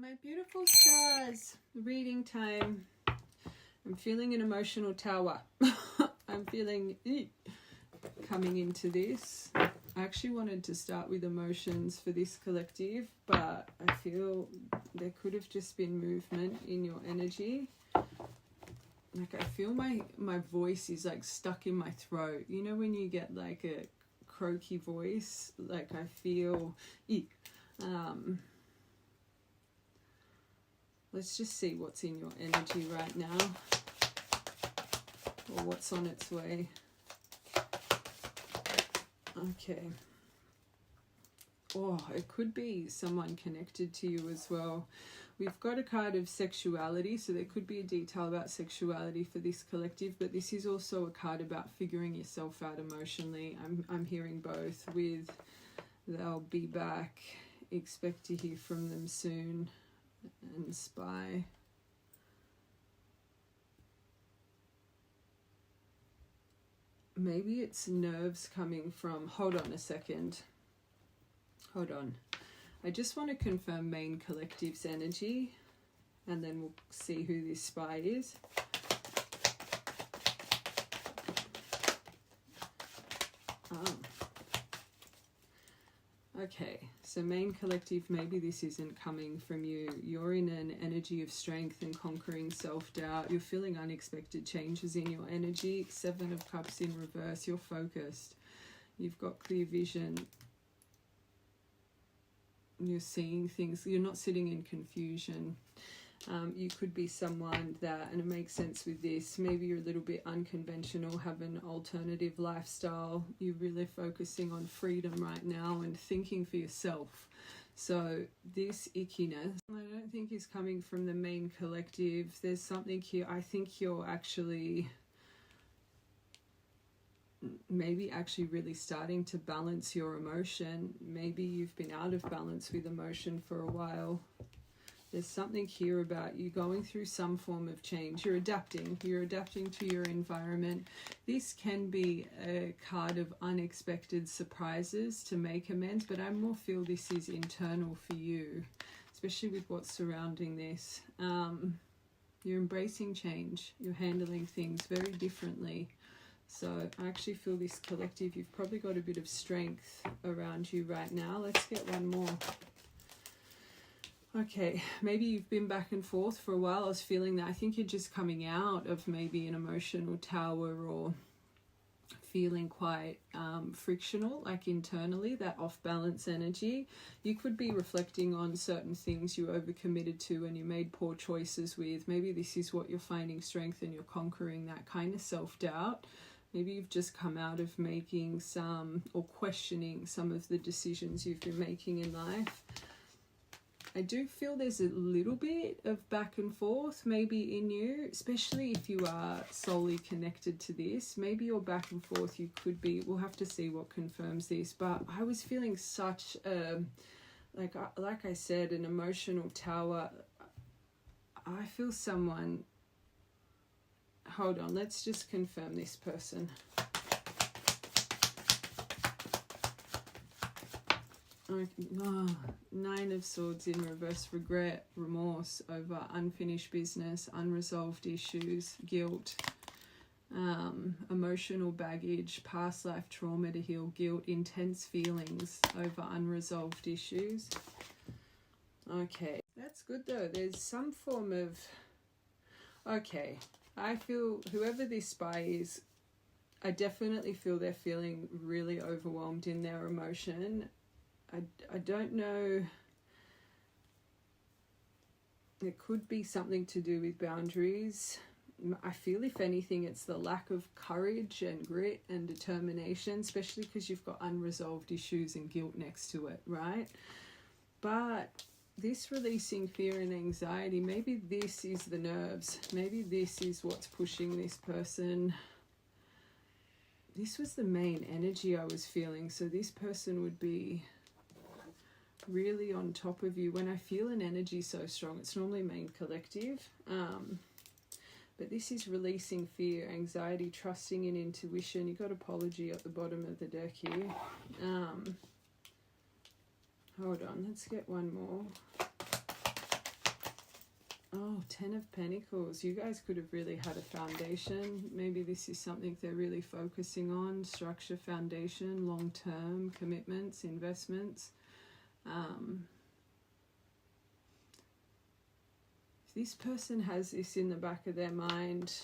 My beautiful stars, reading time. I'm feeling an emotional tower. I'm feeling coming into this. I actually wanted to start with emotions for this collective, but I feel there could have just been movement in your energy. Like I feel my voice is like stuck in my throat. You know when you get like a croaky voice? Like I feel let's just see what's in your energy right now, or what's on its way. Okay. Oh, it could be someone connected to you as well. We've got a card of sexuality, so there could be a detail about sexuality for this collective, but this is also a card about figuring yourself out emotionally. I'm hearing both with they'll be back, expect to hear from them soon, and spy. Maybe it's nerves coming from, hold on a second. Hold on. I just want to confirm main collective's energy, and then we'll see who this spy is. Okay, so main collective, maybe this isn't coming from you. You're in an energy of strength and conquering self-doubt. You're feeling unexpected changes in your energy. 7 of Cups in reverse. You're focused. You've got clear vision. You're seeing things. You're not sitting in confusion. You could be someone that, and it makes sense with this, maybe you're a little bit unconventional, have an alternative lifestyle. You're really focusing on freedom right now and thinking for yourself. So this ickiness, I don't think is coming from the main collective. There's something here. I think you're actually maybe actually really starting to balance your emotion. Maybe you've been out of balance with emotion for a while. There's something here about you going through some form of change. You're adapting to your environment. This can be a card of unexpected surprises to make amends, but I more feel this is internal for you, especially with what's surrounding this. You're embracing change. You're handling things very differently. So I actually feel this collective, you've probably got a bit of strength around you right now. Let's get one more. Okay, maybe you've been back and forth for a while. I was feeling that. I think you're just coming out of maybe an emotional tower, or feeling quite frictional, like internally, that off-balance energy. You could be reflecting on certain things you overcommitted to and you made poor choices with. Maybe this is what you're finding strength and you're conquering that kind of self-doubt. Maybe you've just come out of making some, or questioning some of the decisions you've been making in life. I do feel there's a little bit of back and forth maybe in you, especially if you are solely connected to this. Maybe your back and forth, you could be, we'll have to see what confirms this, but I was feeling such a, like I said, an emotional tower. I feel someone, hold on, let's just confirm this person. Oh, 9 of Swords in reverse, regret, remorse over unfinished business, unresolved issues, guilt, emotional baggage, past life trauma to heal, guilt, intense feelings over unresolved issues. Okay, that's good though. There's some form of, okay, I feel whoever this spy is, I definitely feel they're feeling really overwhelmed in their emotion. I don't know, it could be something to do with boundaries. I feel if anything it's the lack of courage and grit and determination, especially because you've got unresolved issues and guilt next to it, right? But this releasing fear and anxiety, maybe this is the nerves. Maybe this is what's pushing this person. This was the main energy I was feeling, so this person would be really on top of you. When I feel an energy so strong, it's normally main collective, but this is releasing fear, anxiety, trusting in intuition. You got apology at the bottom of the deck here. Hold on, let's get one more. Oh, Ten of Pentacles. You guys could have really had a foundation. Maybe this is something they're really focusing on. Structure, foundation, long-term commitments, investments. If this person has this in the back of their mind,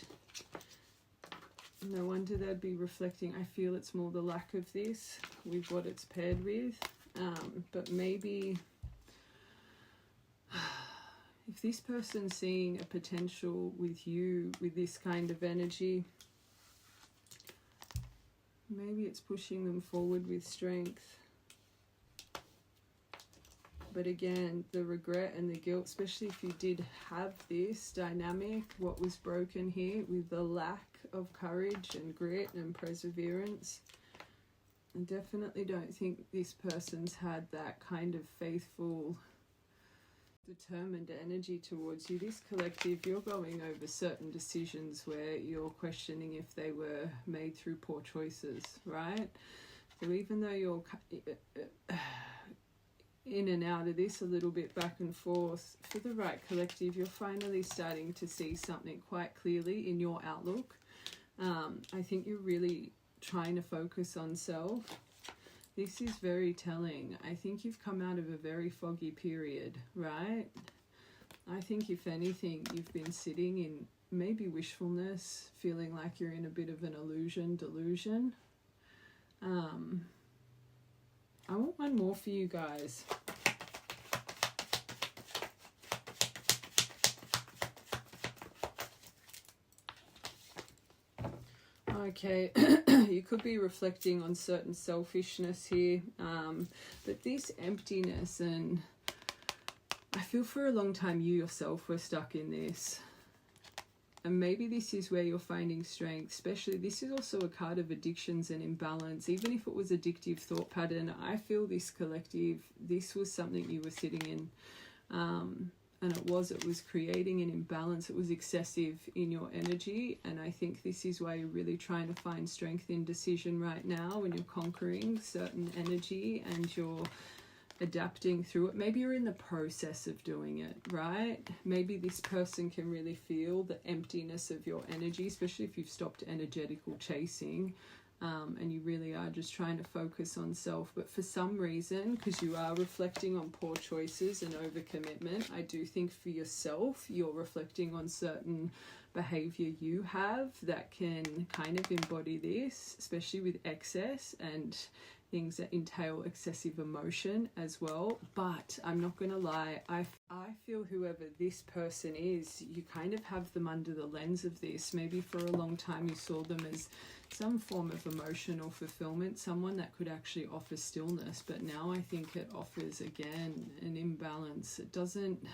no wonder they'd be reflecting. I feel it's more the lack of this with what it's paired with. But maybe if this person's seeing a potential with you with this kind of energy, maybe it's pushing them forward with strength. But again, the regret and the guilt, especially if you did have this dynamic, what was broken here with the lack of courage and grit and perseverance. I definitely don't think this person's had that kind of faithful, determined energy towards you. This collective, you're going over certain decisions where you're questioning if they were made through poor choices, right? So even though you're in and out of this a little bit back and forth, for the right collective, you're finally starting to see something quite clearly in your outlook. I think you're really trying to focus on self. This is very telling. I think you've come out of a very foggy period, right? I think if anything, you've been sitting in maybe wishfulness, feeling like you're in a bit of an delusion. I want one more for you guys. Okay, you could be reflecting on certain selfishness here, but this emptiness, and I feel for a long time you yourself were stuck in this. And maybe this is where you're finding strength, especially this is also a card of addictions and imbalance. Even if it was addictive thought pattern, I feel this collective, this was something you were sitting in. And it was creating an imbalance. It was excessive in your energy. And I think this is why you're really trying to find strength in decision right now when you're conquering certain energy and you're adapting through it. Maybe you're in the process of doing it, right? Maybe this person can really feel the emptiness of your energy, especially if you've stopped energetical chasing, and you really are just trying to focus on self. But for some reason, because you are reflecting on poor choices and overcommitment, I do think for yourself, you're reflecting on certain behavior you have that can kind of embody this, especially with excess and things that entail excessive emotion as well. But I'm not going to lie, I feel whoever this person is, you kind of have them under the lens of this. Maybe for a long time you saw them as some form of emotional fulfillment, someone that could actually offer stillness, but now I think it offers, again, an imbalance. It doesn't...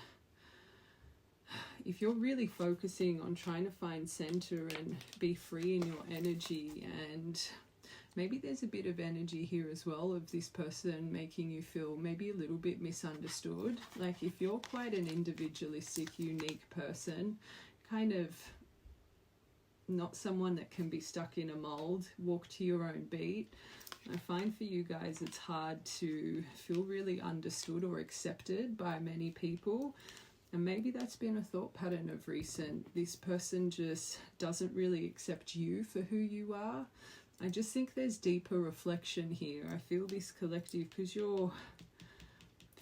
If you're really focusing on trying to find center and be free in your energy, and maybe there's a bit of energy here as well of this person making you feel maybe a little bit misunderstood. Like if you're quite an individualistic, unique person, kind of not someone that can be stuck in a mold, walk to your own beat. I find for you guys it's hard to feel really understood or accepted by many people. And maybe that's been a thought pattern of recent. This person just doesn't really accept you for who you are. I just think there's deeper reflection here. I feel this collective, because you're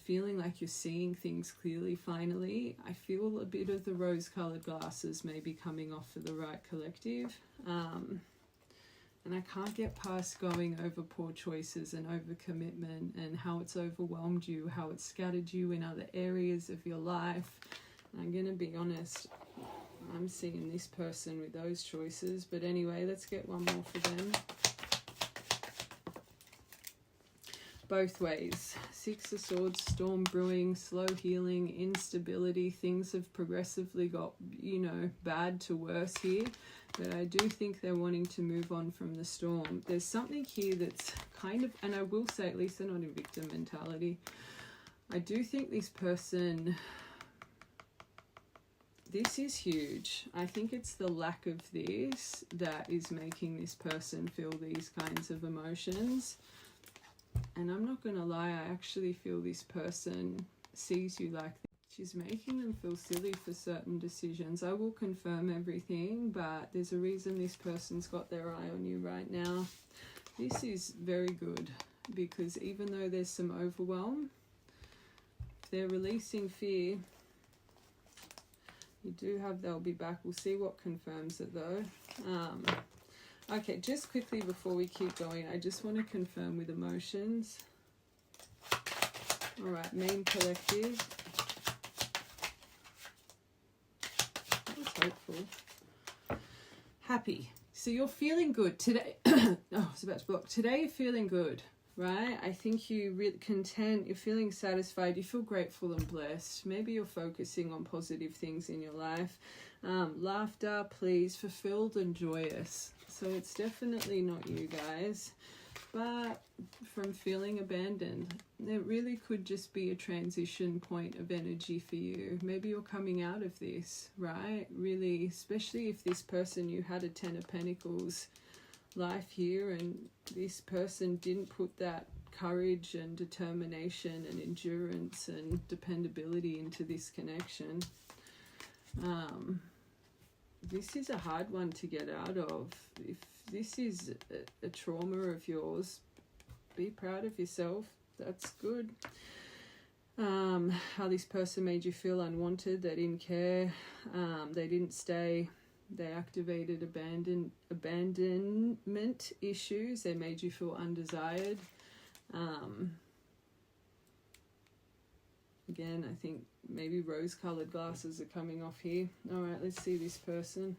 feeling like you're seeing things clearly finally. I feel a bit of the rose-colored glasses maybe coming off for the right collective. And I can't get past going over poor choices and over commitment and how it's overwhelmed you, how it's scattered you in other areas of your life. And I'm going to be honest, I'm seeing this person with those choices. But anyway, let's get one more for them. Both ways. Six of Swords, storm brewing, slow healing, instability. Things have progressively got, bad to worse here. But I do think they're wanting to move on from the storm. There's something here that's kind of, and I will say at least they're not in victim mentality. I do think this person, this is huge. I think it's the lack of this that is making this person feel these kinds of emotions. And I'm not going to lie, I actually feel this person sees you like this. She's making them feel silly for certain decisions. I will confirm everything, but there's a reason this person's got their eye on you right now. This is very good, because even though there's some overwhelm, they're releasing fear. You do have they'll be back. We'll see what confirms it though. Okay, just quickly before we keep going, I just want to confirm with emotions. All right, main collective. That was hopeful. Happy. So you're feeling good today. Oh, I was about to block. Today you're feeling good, right? I think you're really content. You're feeling satisfied. You feel grateful and blessed. Maybe you're focusing on positive things in your life. Laughter, pleased, fulfilled and joyous. So it's definitely not you guys. But from feeling abandoned, it really could just be a transition point of energy for you. Maybe you're coming out of this, right? Really, especially if this person, you had a 10 of Pentacles life here, and this person didn't put that courage and determination and endurance and dependability into this connection. This is a hard one to get out of. If this is a trauma of yours, be proud of yourself. That's good. How this person made you feel unwanted. They didn't care. They didn't stay. They activated abandonment issues. They made you feel undesired. Again, I think maybe rose-colored glasses are coming off here. All right, let's see this person.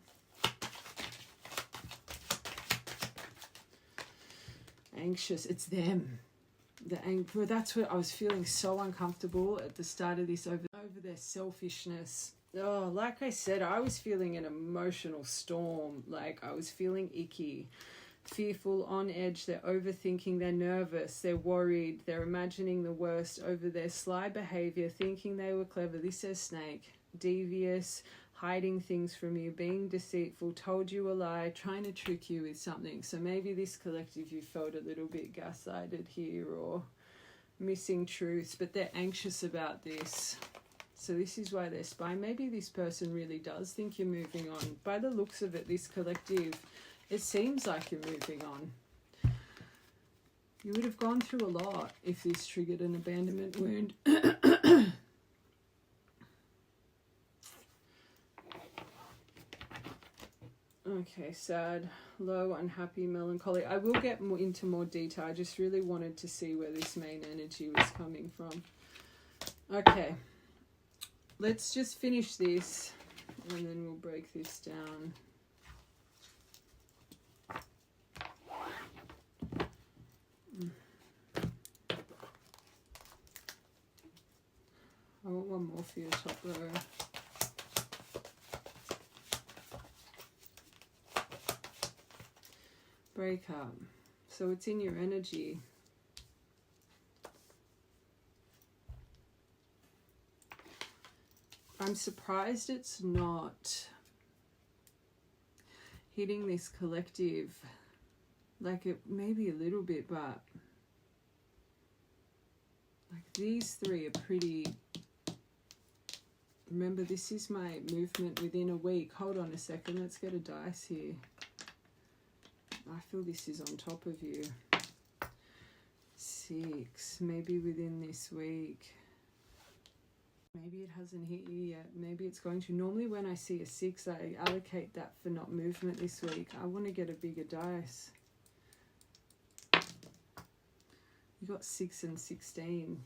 Anxious. It's them. Well, that's what I was feeling so uncomfortable at the start of this over their selfishness. Oh, like I said, I was feeling an emotional storm. Like I was feeling icky, fearful, on edge. They're overthinking, they're nervous, they're worried, they're imagining the worst over their sly behavior, thinking they were clever. This says snake, devious, hiding things from you, being deceitful, told you a lie, trying to trick you with something. So maybe this collective, you felt a little bit gaslighted here or missing truths, but they're anxious about this. So this is why they're spying. Maybe this person really does think you're moving on. By the looks of it, this collective, it seems like you're moving on. You would have gone through a lot if this triggered an abandonment wound. Okay, sad, low, unhappy, melancholy. I will get into more detail. I just really wanted to see where this main energy was coming from. Okay, let's just finish this and then we'll break this down. I want one more for your top row. Breakup. So it's in your energy. I'm surprised it's not hitting this collective. Like it maybe a little bit, but like these three are pretty. Remember, this is my movement within a week. Hold on a second. Let's get a dice here. I feel this is on top of you. 6, maybe within this week. Maybe it hasn't hit you yet. Maybe it's going to. Normally when I see a 6, I allocate that for not movement this week. I want to get a bigger dice. You got 6 and 16.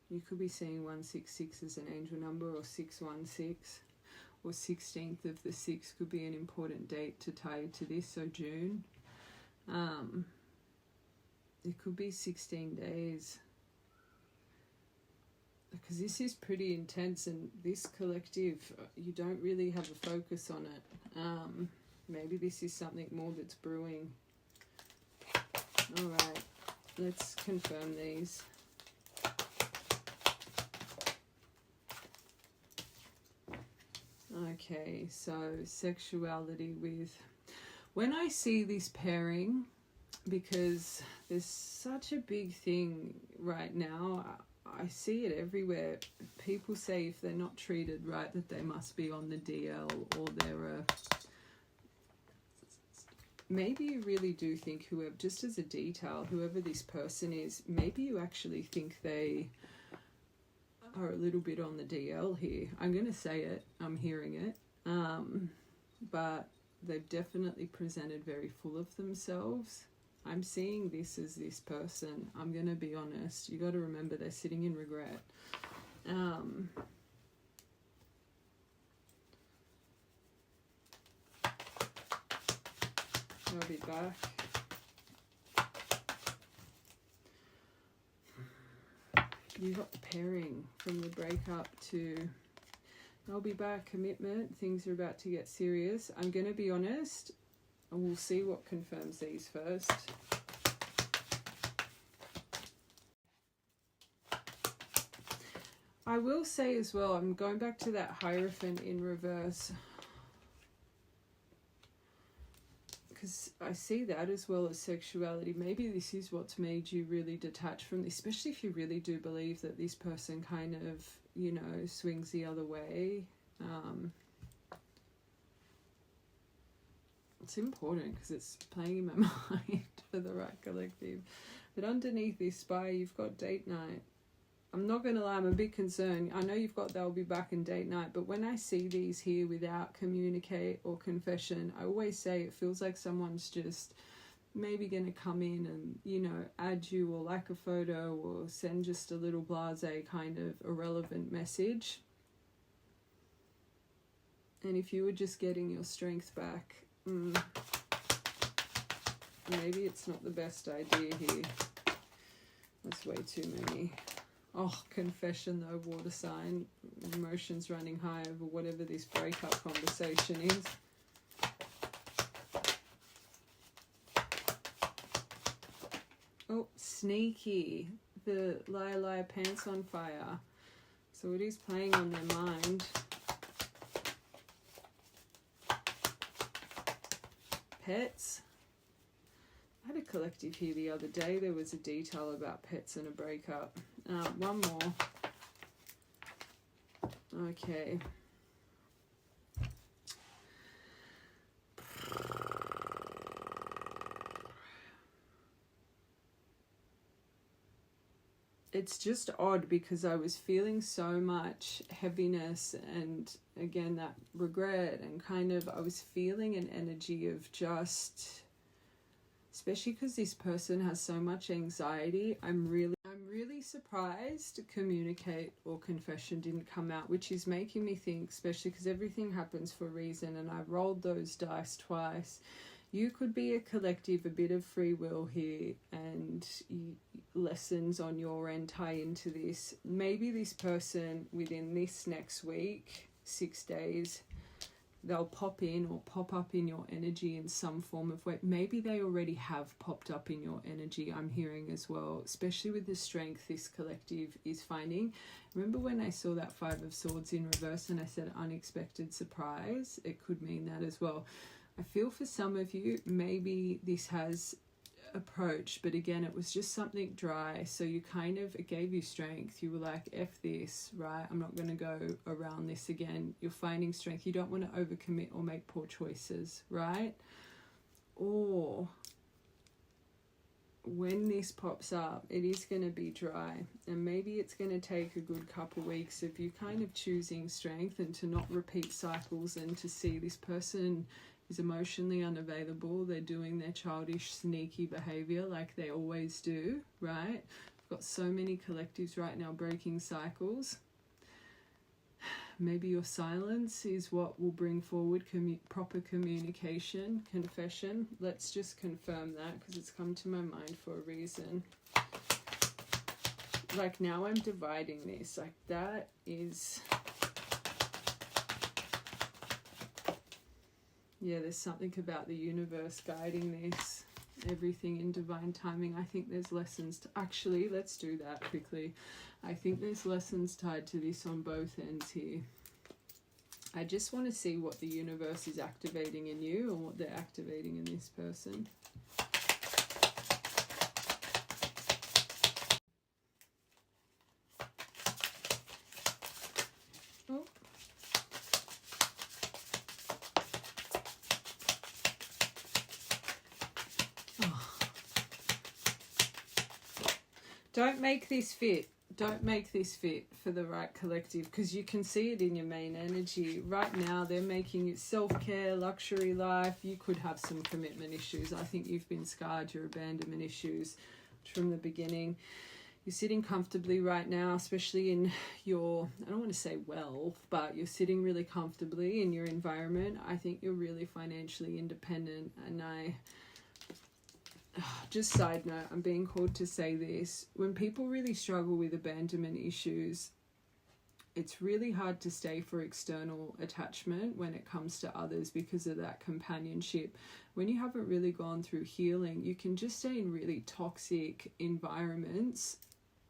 You could be seeing 166 as an angel number, or 616. Or 16th of the 6th could be an important date to tie you to this, so June. It could be 16 days. Because this is pretty intense, and this collective, you don't really have a focus on it. Maybe this is something more that's brewing. Alright, let's confirm these. Okay, so sexuality with... When I see this pairing, because There's such a big thing right now. I see it everywhere. People say if they're not treated right that they must be on the DL, or they're maybe you really do think whoever, just as a detail, whoever this person is, maybe you actually think they are a little bit on the DL here. I'm going to say it. I'm hearing it. But they've definitely presented very full of themselves. I'm seeing this as this person. I'm going to be honest. You got to remember they're sitting in regret. I'll be back. You got the pairing from the breakup to I'll be back, commitment, things are about to get serious. I'm going to be honest, and we'll see what confirms these first. I will say as well, I'm going back to that Hierophant in reverse, because I see that as well as sexuality. Maybe this is what's made you really detached from this, especially if you really do believe that this person kind of, you know, swings the other way. It's important because it's playing in my mind for the right collective. But underneath this spy, you've got date night. I'm not going to lie, I'm a bit concerned. I know you've got they'll be back in date night, but when I see these here without communicate or confession, I always say it feels like someone's just maybe going to come in and, you know, add you or like a photo or send just a little blasé kind of irrelevant message. And if you were just getting your strength back, maybe it's not the best idea here. That's way too many. Oh, confession though, water sign, emotions running high over whatever this breakup conversation is. Oh, sneaky. The liar, pants on fire. So it is playing on their mind. Pets. I had a collective here the other day. There was a detail about pets and a breakup. One more. Okay. It's just odd because I was feeling so much heaviness and again that regret and kind of I was feeling an energy of just, especially because this person has so much anxiety, I'm really surprised communicate or confession didn't come out, which is making me think, especially because everything happens for a reason and I rolled those dice twice. You could be a collective, a bit of free will here, and lessons on your end tie into this. Maybe this person within this next week, 6 days, they'll pop in or pop up in your energy in some form of way. Maybe they already have popped up in your energy, I'm hearing as well, especially with the strength this collective is finding. Remember when I saw that Five of Swords in reverse and I said unexpected surprise? It could mean that as well. I feel for some of you, maybe this has approached, but again, it was just something dry. So you kind of, it gave you strength. You were like, F this, right? I'm not going to go around this again. You're finding strength. You don't want to overcommit or make poor choices, right? Or when this pops up, it is going to be dry. And maybe it's going to take a good couple weeks of you kind of choosing strength and to not repeat cycles and to see this person is emotionally unavailable. They're doing their childish, sneaky behavior like they always do, right? I've got so many collectives right now breaking cycles. Maybe your silence is what will bring forward proper communication, confession. Let's just confirm that because it's come to my mind for a reason. Like now I'm dividing this. Like that is... Yeah, there's something about the universe guiding this, everything in divine timing. I think there's lessons to, actually, let's do that quickly. I think there's lessons tied to this on both ends here. I just want to see what the universe is activating in you or what they're activating in this person. Don't make this fit. Don't make this fit for the right collective, because you can see it in your main energy. Right now, they're making it self-care, luxury life. You could have some commitment issues. I think you've been scarred, your abandonment issues from the beginning. You're sitting comfortably right now, especially in your, I don't want to say wealth, but you're sitting really comfortably in your environment. I think you're really financially independent. And just side note, I'm being called to say this. When people really struggle with abandonment issues, it's really hard to stay for external attachment when it comes to others because of that companionship. When you haven't really gone through healing, you can just stay in really toxic environments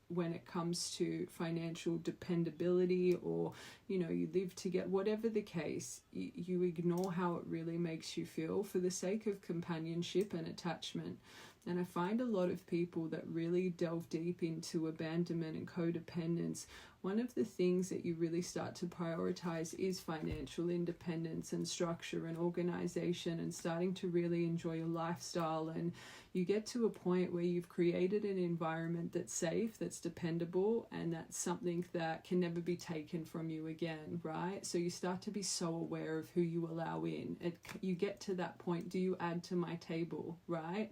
when it comes to financial dependability, or you live to get whatever the case. You ignore how it really makes you feel for the sake of companionship and attachment. And I find a lot of people that really delve deep into abandonment and codependence, one of the things that you really start to prioritize is financial independence and structure and organization, and starting to really enjoy your lifestyle. And you get to a point where you've created an environment that's safe, that's dependable, and that's something that can never be taken from you again, right? So you start to be so aware of who you allow in. You get to that point, do you add to my table, right?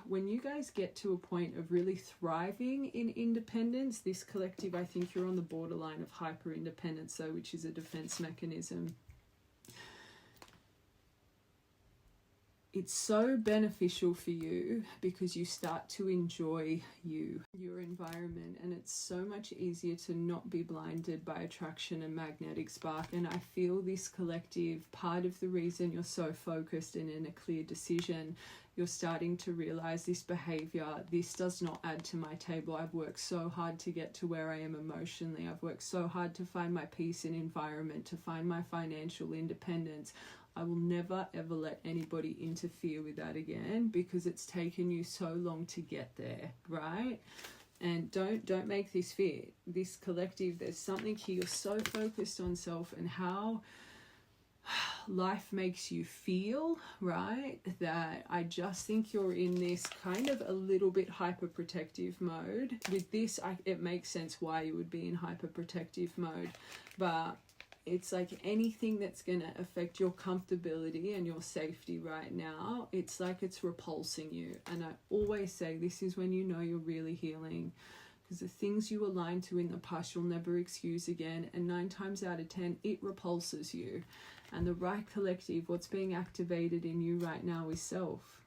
When you guys get to a point of really thriving in independence, this collective, I think you're on the borderline of hyper independence, though, which is a defense mechanism. It's so beneficial for you because you start to enjoy your environment, and it's so much easier to not be blinded by attraction and magnetic spark. And I feel this collective, part of the reason you're so focused and in a clear decision, you're starting to realize this behavior, this does not add to my table. I've worked so hard to get to where I am emotionally. I've worked so hard to find my peace in environment, to find my financial independence. I will never ever let anybody interfere with that again, because it's taken you so long to get there, right? And don't make this fit. This collective, there's something here. You're so focused on self and how life makes you feel, right? That I just think you're in this kind of a little bit hyper protective mode. With this, it makes sense why you would be in hyper protective mode, but it's like anything that's going to affect your comfortability and your safety right now, it's like it's repulsing you. And I always say this is when you know you're really healing, because the things you align to in the past you'll never excuse again, and 9 times out of 10 it repulses you. And the right collective, what's being activated in you right now is self,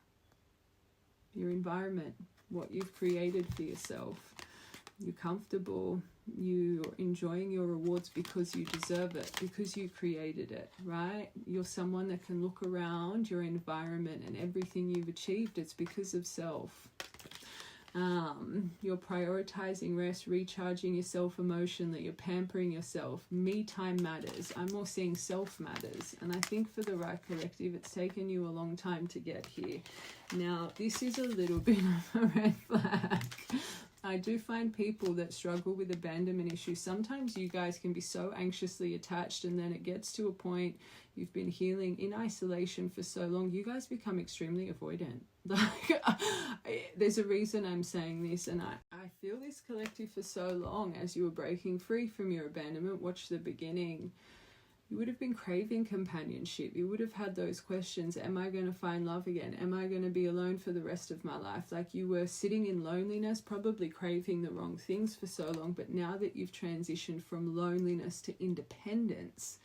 your environment, what you've created for yourself. You're comfortable, you're enjoying your rewards because you deserve it, because you created it, right? You're someone that can look around your environment and everything you've achieved, it's because of self. You're prioritizing rest, recharging yourself emotionally, you're pampering yourself. Me time matters. I'm more seeing self matters. And I think for the right collective, it's taken you a long time to get here. Now, this is a little bit of a red flag. I do find people that struggle with abandonment issues, sometimes you guys can be so anxiously attached, and then it gets to a point, you've been healing in isolation for so long, you guys become extremely avoidant. Like, there's a reason I'm saying this, and I feel this collective for so long as you were breaking free from your abandonment. Watch the beginning. You would have been craving companionship. You would have had those questions. Am I going to find love again? Am I going to be alone for the rest of my life? Like, you were sitting in loneliness, probably craving the wrong things for so long. But now that you've transitioned from loneliness to independence,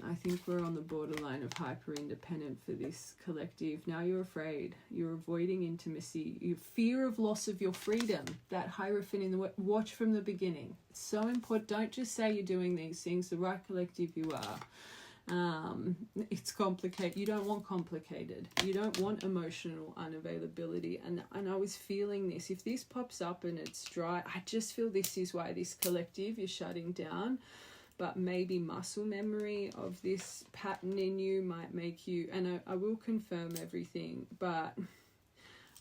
I think we're on the borderline of hyper-independent for this collective. Now you're afraid. You're avoiding intimacy. You fear of loss of your freedom. That Hierophant in the word. Watch from the beginning. It's so important. Don't just say you're doing these things. The right collective you are. It's complicated. You don't want complicated. You don't want emotional unavailability. And I was feeling this. If this pops up and it's dry, I just feel this is why this collective is shutting down. But maybe muscle memory of this pattern in you might make you, and I will confirm everything, but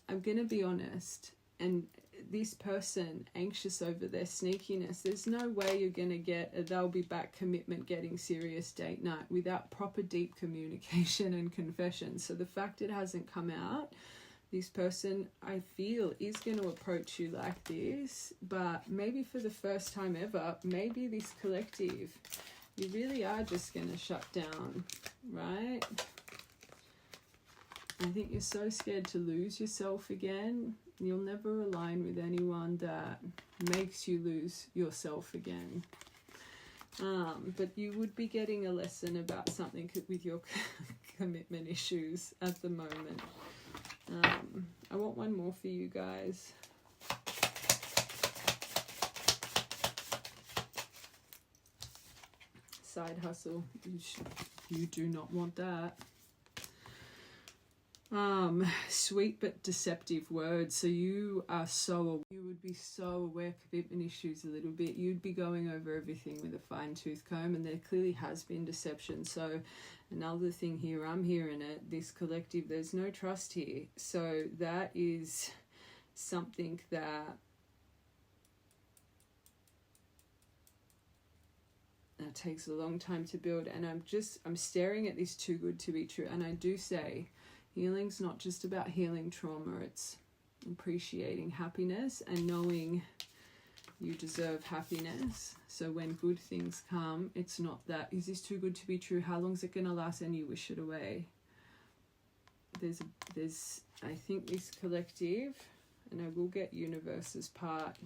I'm going to be honest, and this person anxious over their sneakiness, there's no way you're going to get a they'll be back commitment, getting serious date night without proper deep communication and confession. So the fact it hasn't come out This person, I feel, is going to approach you like this, but maybe for the first time ever, maybe this collective, you really are just going to shut down, right? I think you're so scared to lose yourself again. You'll never align with anyone that makes you lose yourself again. But you would be getting a lesson about something with your commitment issues at the moment. I want one more for you guys. Side hustle. You do not want that. Sweet but deceptive words. So you would be so aware commitment issues a little bit. You'd be going over everything with a fine-tooth comb, and there clearly has been deception. So another thing here, I'm hearing it, this collective, there's no trust here. So that is something that takes a long time to build. And I'm staring at this too good to be true. And I do say, healing's not just about healing trauma, it's appreciating happiness and knowing you deserve happiness. So when good things come, it's not that, is this too good to be true? How long is it going to last? And you wish it away. There's, I think this collective, and I will get universe's part,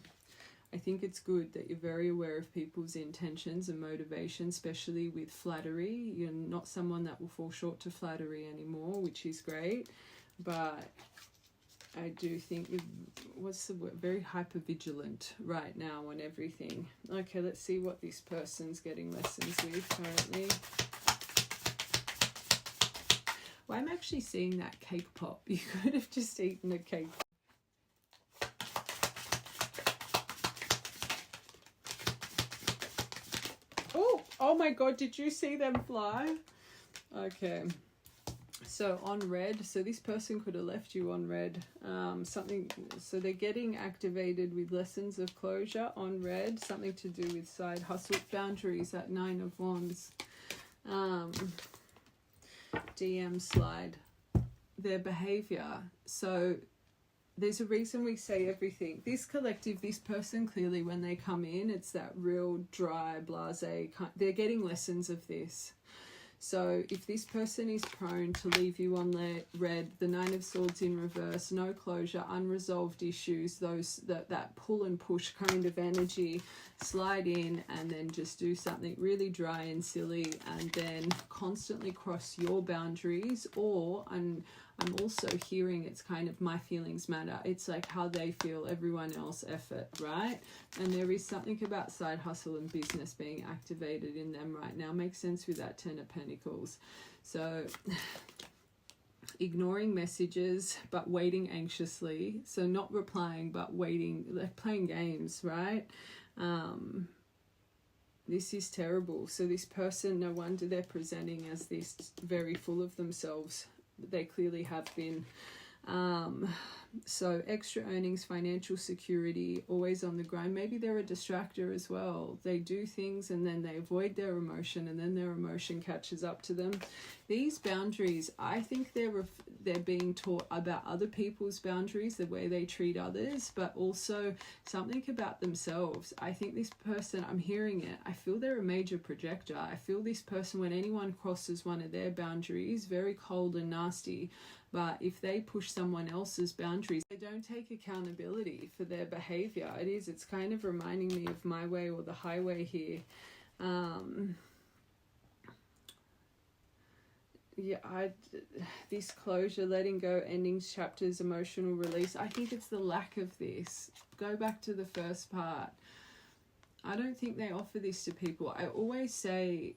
I think it's good that you're very aware of people's intentions and motivation, especially with flattery. You're not someone that will fall short to flattery anymore, which is great. But I do think, what's the word? Very hyper-vigilant right now on everything. Okay, let's see what this person's getting lessons with currently. Well, I'm actually seeing that cake pop. You could have just eaten a cake pop. Oh my God, did you see them fly? Okay. So on red, so this person could have left you on red. So they're getting activated with lessons of closure on red, something to do with side hustle boundaries at 9 of Wands. DM slide. Their behavior. So there's a reason we say everything. This collective, this person, clearly when they come in, it's that real dry, blasé kind. They're getting lessons of this. So if this person is prone to leave you on red, the 9 of Swords in reverse, no closure, unresolved issues, that pull and push kind of energy, slide in and then just do something really dry and silly and then constantly cross your boundaries. Or I'm also hearing it's kind of my feelings matter. It's like how they feel, everyone else effort, right? And there is something about side hustle and business being activated in them right now. Makes sense with that 10 of Pentacles. So ignoring messages but waiting anxiously. So not replying but waiting, like playing games, right? This is terrible. So this person, no wonder they're presenting as this very full of themselves. They clearly have been. So extra earnings, financial security, always on the grind. Maybe they're a distractor as well. They do things and then they avoid their emotion and then their emotion catches up to them. These boundaries, I think they're being taught about other people's boundaries, the way they treat others, but also something about themselves. I think this person, I'm hearing it, I feel they're a major projector. I feel this person, when anyone crosses one of their boundaries, very cold and nasty. But if they push someone else's boundaries, they don't take accountability for their behavior. It's kind of reminding me of my way or the highway here. This closure, letting go, endings, chapters, emotional release. I think it's the lack of this. Go back to the first part. I don't think they offer this to people. I always say,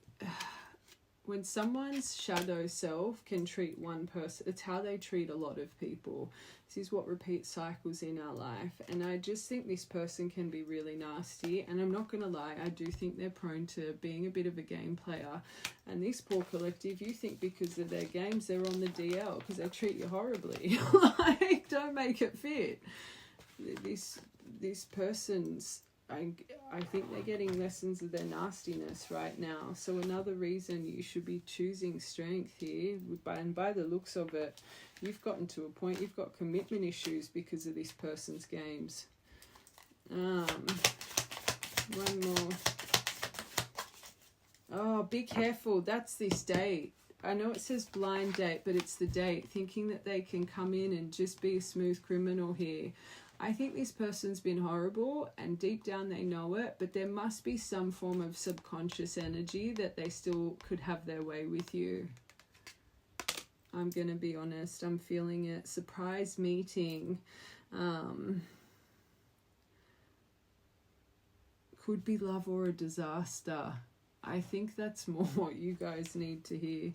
when someone's shadow self can treat one person, it's how they treat a lot of people. This is what repeats cycles in our life. And I just think this person can be really nasty. And I'm not going to lie, I do think they're prone to being a bit of a game player. And this poor collective, you think because of their games, they're on the DL because they treat you horribly. Like, don't make it fit. This person's, I think they're getting lessons of their nastiness right now. So another reason you should be choosing strength here, and by the looks of it, You've gotten to a point, you've got commitment issues because of this person's games. One more. Oh, be careful. That's this date. I know it says blind date, but it's the date. Thinking that they can come in and just be a smooth criminal here. I think this person's been horrible and deep down they know it, but there must be some form of subconscious energy that they still could have their way with you. I'm going to be honest. I'm feeling it. Surprise meeting. Could be love or a disaster. I think that's more what you guys need to hear.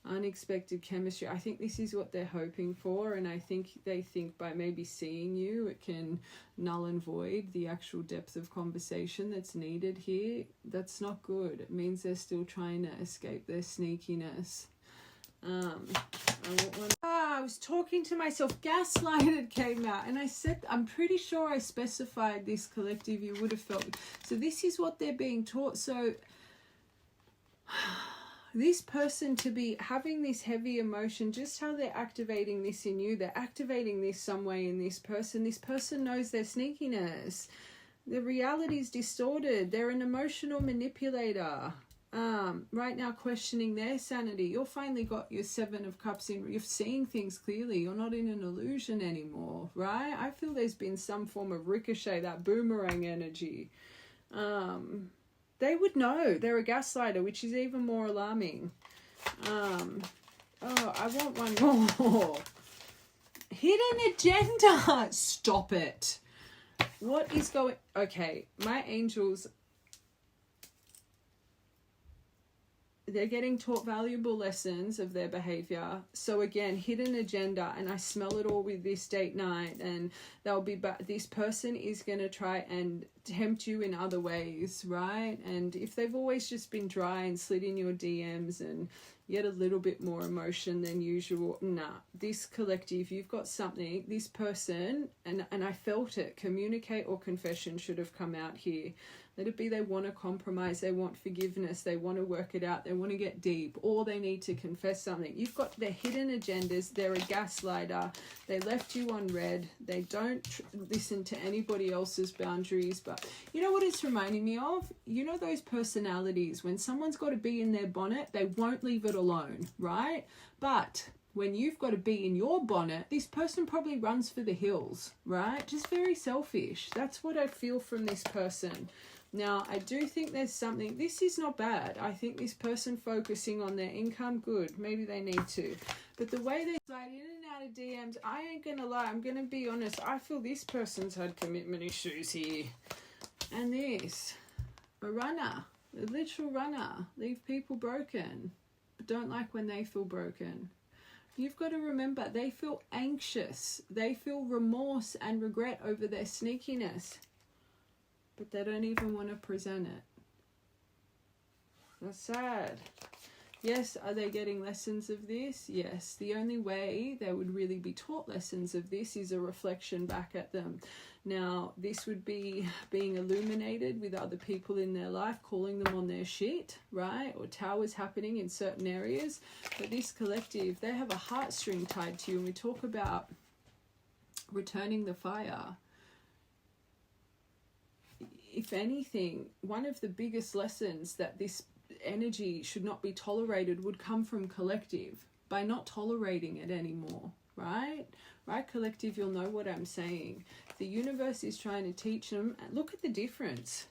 Unexpected chemistry. I think this is what they're hoping for, and I think they think by maybe seeing you, it can null and void the actual depth of conversation that's needed here. That's not good. It means they're still trying to escape their sneakiness. I was talking to myself. Gaslighted came out, and I said, I'm pretty sure I specified this collective. You would have felt. So this is what they're being taught. So this person to be having this heavy emotion, just how they're activating this in you, they're activating this some way in this person. This person knows their sneakiness. The reality is distorted. They're an emotional manipulator. Right now questioning their sanity. You're finally got your 7 of Cups in. You're seeing things clearly. You're not in an illusion anymore, right? I feel there's been some form of ricochet, that boomerang energy. They would know they're a gaslighter, which is even more alarming. Oh, I want one more. Hidden agenda. Stop it. What is going... Okay, my angels... They're getting taught valuable lessons of their behavior. So again, hidden agenda, and I smell it all with this date night, and they'll be this person is going to try and tempt you in other ways, right? And if they've always just been dry and slid in your DMs and yet a little bit more emotion than usual, this collective, you've got something. This person, and I felt it, communicate or confession should have come out here. Let it be they want to compromise, they want forgiveness, they want to work it out, they want to get deep, or they need to confess something. You've got their hidden agendas. They're a gaslighter. They left you on red. They don't listen to anybody else's boundaries. But you know what it's reminding me of? You know those personalities, when someone's got to be in their bonnet, they won't leave it alone, right? But when you've got to be in your bonnet, this person probably runs for the hills, right? Just very selfish. That's what I feel from this person. Now, I do think there's something, this is not bad. I think this person focusing on their income, good. Maybe they need to. But the way they slide in and out of DMs, I ain't going to lie. I'm going to be honest. I feel this person's had commitment issues here. And this, a runner, a literal runner. Leave people broken, but don't like when they feel broken. You've got to remember, they feel anxious. They feel remorse and regret over their sneakiness. But they don't even want to present it. That's sad. Yes, are they getting lessons of this? Yes. The only way they would really be taught lessons of this is a reflection back at them. Now, this would be being illuminated with other people in their life, calling them on their shit, right? Or towers happening in certain areas. But this collective, they have a heartstring tied to you. And we talk about returning the fire. If anything, one of the biggest lessons that this energy should not be tolerated would come from collective by not tolerating it anymore, right? Right, collective, you'll know what I'm saying. The universe is trying to teach them. Look at the difference.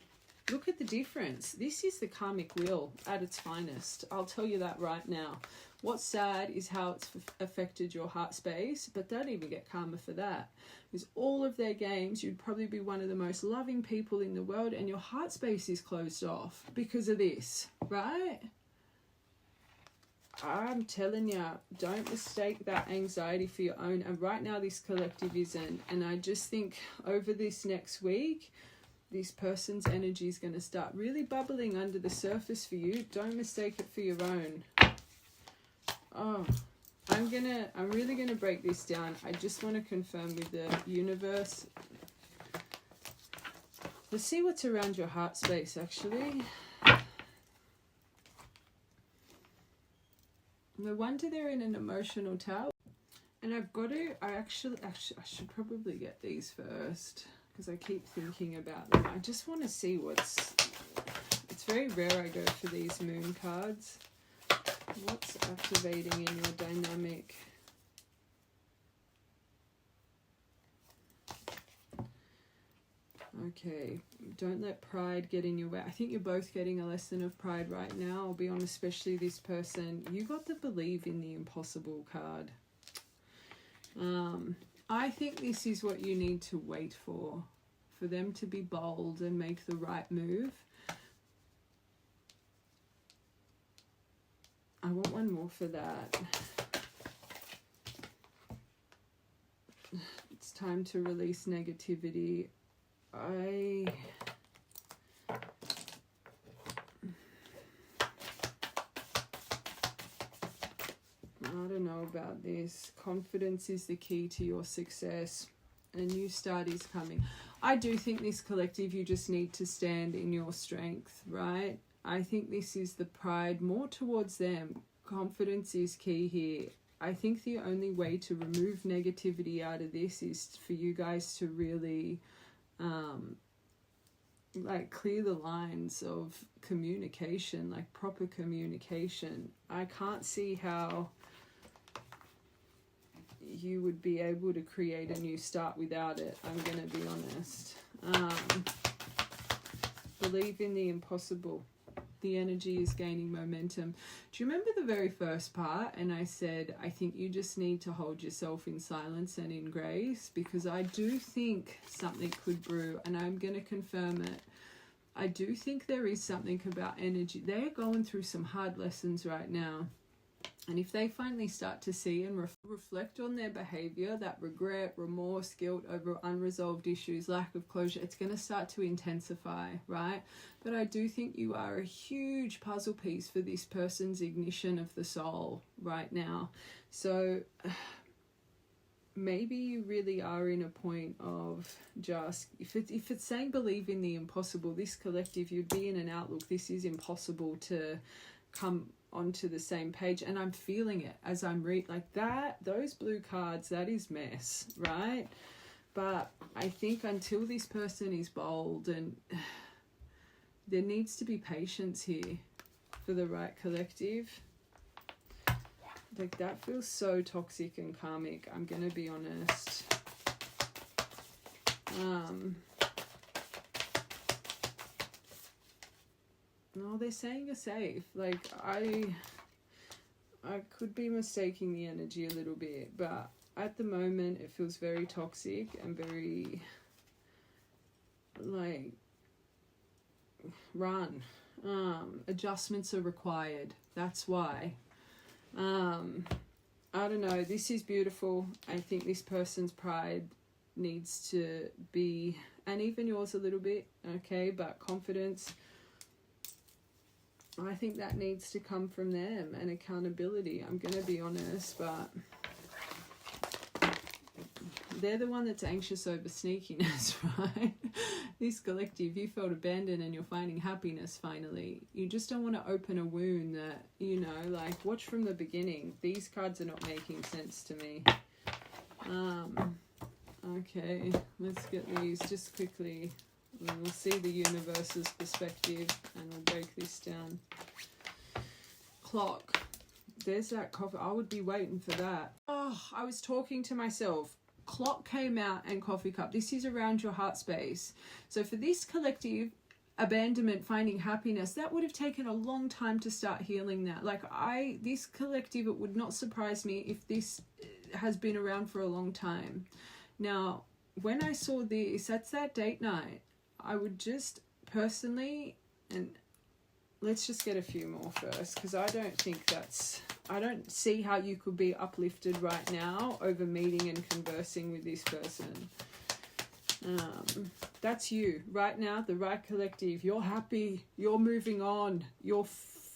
Look at the difference. This is the karmic wheel at its finest. I'll tell you that right now. What's sad is how it's affected your heart space, but don't even get karma for that. Because all of their games, you'd probably be one of the most loving people in the world, and your heart space is closed off because of this, right? I'm telling you, don't mistake that anxiety for your own. And right now, this collective isn't. And I just think over this next week, this person's energy is going to start really bubbling under the surface for you. Don't mistake it for your own. Oh, I'm really gonna break this down. I just want to confirm with the universe. Let's see what's around your heart space, actually. No wonder they're in an emotional tower. And I've got to, I should probably get these first because I keep thinking about them. I just want to see it's very rare I go for these moon cards. What's activating in your dynamic? Okay, don't let pride get in your way. I think you're both getting a lesson of pride right now. I'll be honest, especially this person. You got the believe in the impossible card. I think this is what you need to wait for them to be bold and make the right move. I want one more for that. It's time to release negativity. I don't know about this. Confidence is the key to your success. A new start is coming. I do think this collective, you just need to stand in your strength, right? I think this is the pride more towards them. Confidence is key here. I think the only way to remove negativity out of this is for you guys to really like clear the lines of communication, like proper communication. I can't see how you would be able to create a new start without it. I'm going to be honest. Believe in the impossible. The energy is gaining momentum. Do you remember the very first part? And I said, I think you just need to hold yourself in silence and in grace, because I do think something could brew, and I'm going to confirm it. I do think there is something about energy. They're going through some hard lessons right now. And if they finally start to see and reflect on their behavior, that regret, remorse, guilt over unresolved issues, lack of closure, it's going to start to intensify, right? But I do think you are a huge puzzle piece for this person's ignition of the soul right now. So maybe you really are in a point of just, if it's saying believe in the impossible, this collective, you'd be in an outlook, this is impossible to come onto the same page. And I'm feeling it as I'm like that, those blue cards, that is mess, right? But I think until this person is bold, and there needs to be patience here for the right collective. Like that feels so toxic and karmic, I'm gonna be honest. No, they're saying you're safe. Like I could be mistaking the energy a little bit, but at the moment it feels very toxic and very like run. Adjustments are required. That's why. I don't know. This is beautiful. I think this person's pride needs to be, and even yours a little bit, okay, but confidence, I think that needs to come from them, and accountability. I'm going to be honest, but they're the one that's anxious over sneakiness, right? This collective, you felt abandoned and you're finding happiness finally. You just don't want to open a wound that, you know, like watch from the beginning. These cards are not making sense to me. Okay, let's get these just quickly. We'll see the universe's perspective and we'll break this down. Clock. There's that coffee. I would be waiting for that. Oh, I was talking to myself. Clock came out and coffee cup. This is around your heart space. So for this collective, abandonment, finding happiness, that would have taken a long time to start healing that. Like this collective, it would not surprise me if this has been around for a long time. Now, when I saw this, that's that date night. I would just personally, and let's just get a few more first, because I don't see how you could be uplifted right now over meeting and conversing with this person. That's you right now, the right collective. You're happy, you're moving on, you're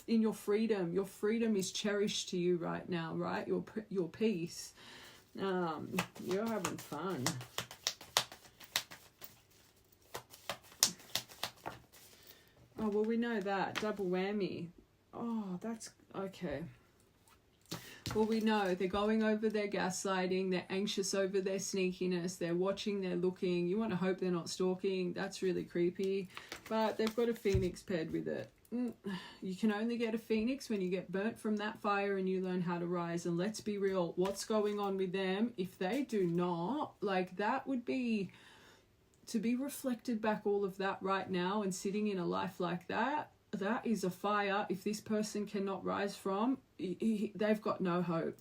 in your freedom. Your freedom is cherished to you right now, right? Your peace. You're having fun. Oh, well, we know that. Double whammy. Oh, that's okay. Well, we know they're going over their gaslighting, they're anxious over their sneakiness, they're watching, they're looking. You want to hope they're not stalking. That's really creepy. But they've got a phoenix paired with it. You can only get a phoenix when you get burnt from that fire and you learn how to rise. And let's be real, what's going on with them? If they do not, like, that would be to be reflected back, all of that right now, and sitting in a life like that. That is a fire. If this person cannot rise from, they've got no hope.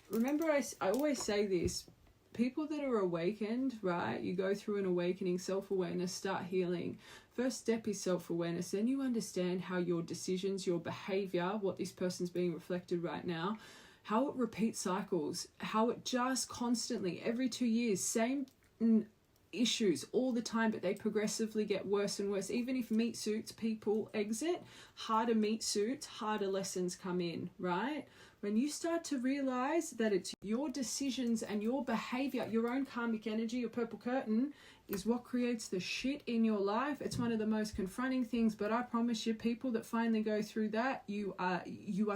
Remember, I always say this, people that are awakened, right? You go through an awakening, self-awareness, start healing. First step is self-awareness. Then you understand how your decisions, your behavior, what this person's being reflected right now, how it repeats cycles, how it just constantly, every 2 years, same issues all the time, but they progressively get worse and worse. Even if meat suits people exit, harder meat suits, harder lessons come in, right? When you start to realize that it's your decisions and your behavior, your own karmic energy, your purple curtain, is what creates the shit in your life. It's one of the most confronting things, but I promise you, people that finally go through that, you are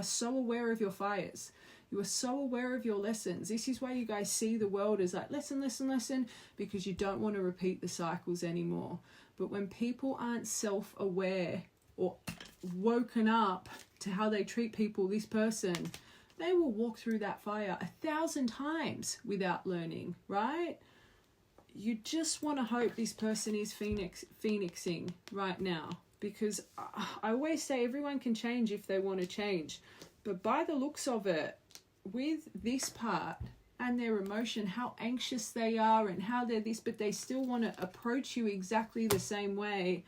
so aware of your fires. You are so aware of your lessons. This is why you guys see the world as like lesson, lesson, lesson, because you don't want to repeat the cycles anymore. But when people aren't self-aware or woken up to how they treat people, this person, they will walk through that fire 1,000 times without learning, right? You just want to hope this person is phoenixing right now, because I always say everyone can change if they want to change. But by the looks of it, with this part and their emotion, how anxious they are and how they're this, but they still want to approach you exactly the same way.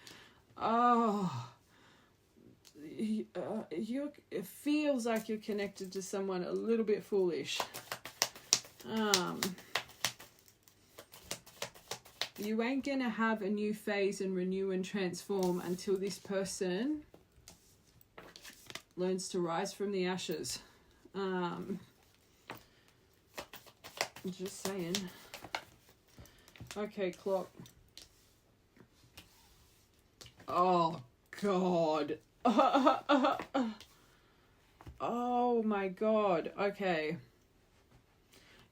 It feels like you're connected to someone a little bit foolish. You ain't gonna have a new phase and renew and transform until this person learns to rise from the ashes. Just saying. Okay, clock. Oh, God. Oh, my God. Okay.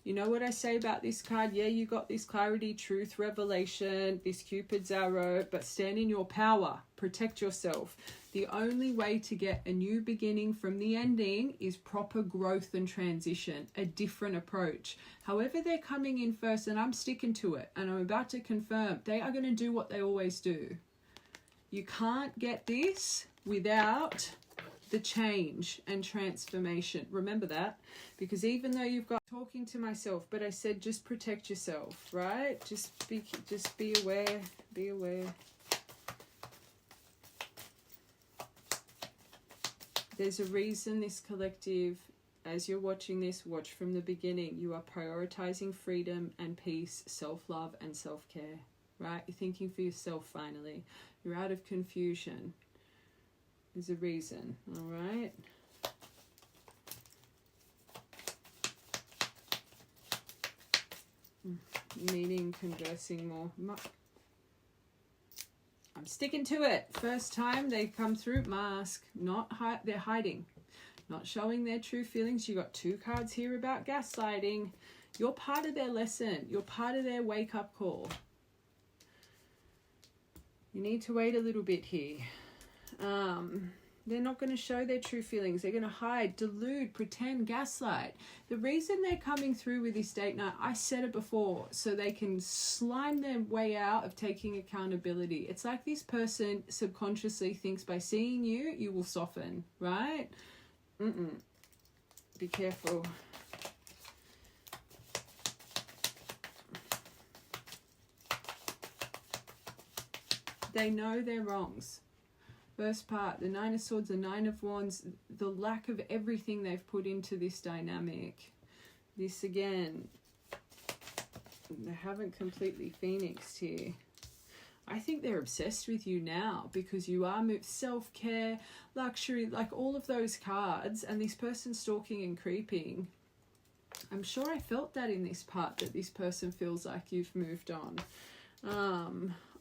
You know what I say about this card? Yeah, you got this clarity, truth, revelation, this Cupid's arrow, but stand in your power. Protect yourself. The only way to get a new beginning from the ending is proper growth and transition, a different approach. However they're coming in first, and I'm sticking to it, and I'm about to confirm, they are going to do what they always do. You can't get this without the change and transformation. Remember that, because even though you've got talking to myself, but I said just protect yourself, right? Just be aware, be aware. There's a reason this collective, as you're watching this, watch from the beginning. You are prioritizing freedom and peace, self-love and self-care, right? You're thinking for yourself finally. You're out of confusion. There's a reason, all right? Meeting, conversing more. I'm sticking to it. First time they come through, mask. They're hiding. Not showing their true feelings. You got 2 cards here about gaslighting. You're part of their lesson. You're part of their wake-up call. You need to wait a little bit here. They're not going to show their true feelings. They're going to hide, delude, pretend, gaslight. The reason they're coming through with this date night, I said it before, so they can slime their way out of taking accountability. It's like this person subconsciously thinks by seeing you, you will soften, right? Be careful. They know their wrongs. First part, the 9 of Swords, the 9 of Wands, the lack of everything they've put into this dynamic. This again, they haven't completely phoenixed here. I think they're obsessed with you now because you are self-care, luxury, like all of those cards, and this person stalking and creeping. I'm sure I felt that in this part, that this person feels like you've moved on.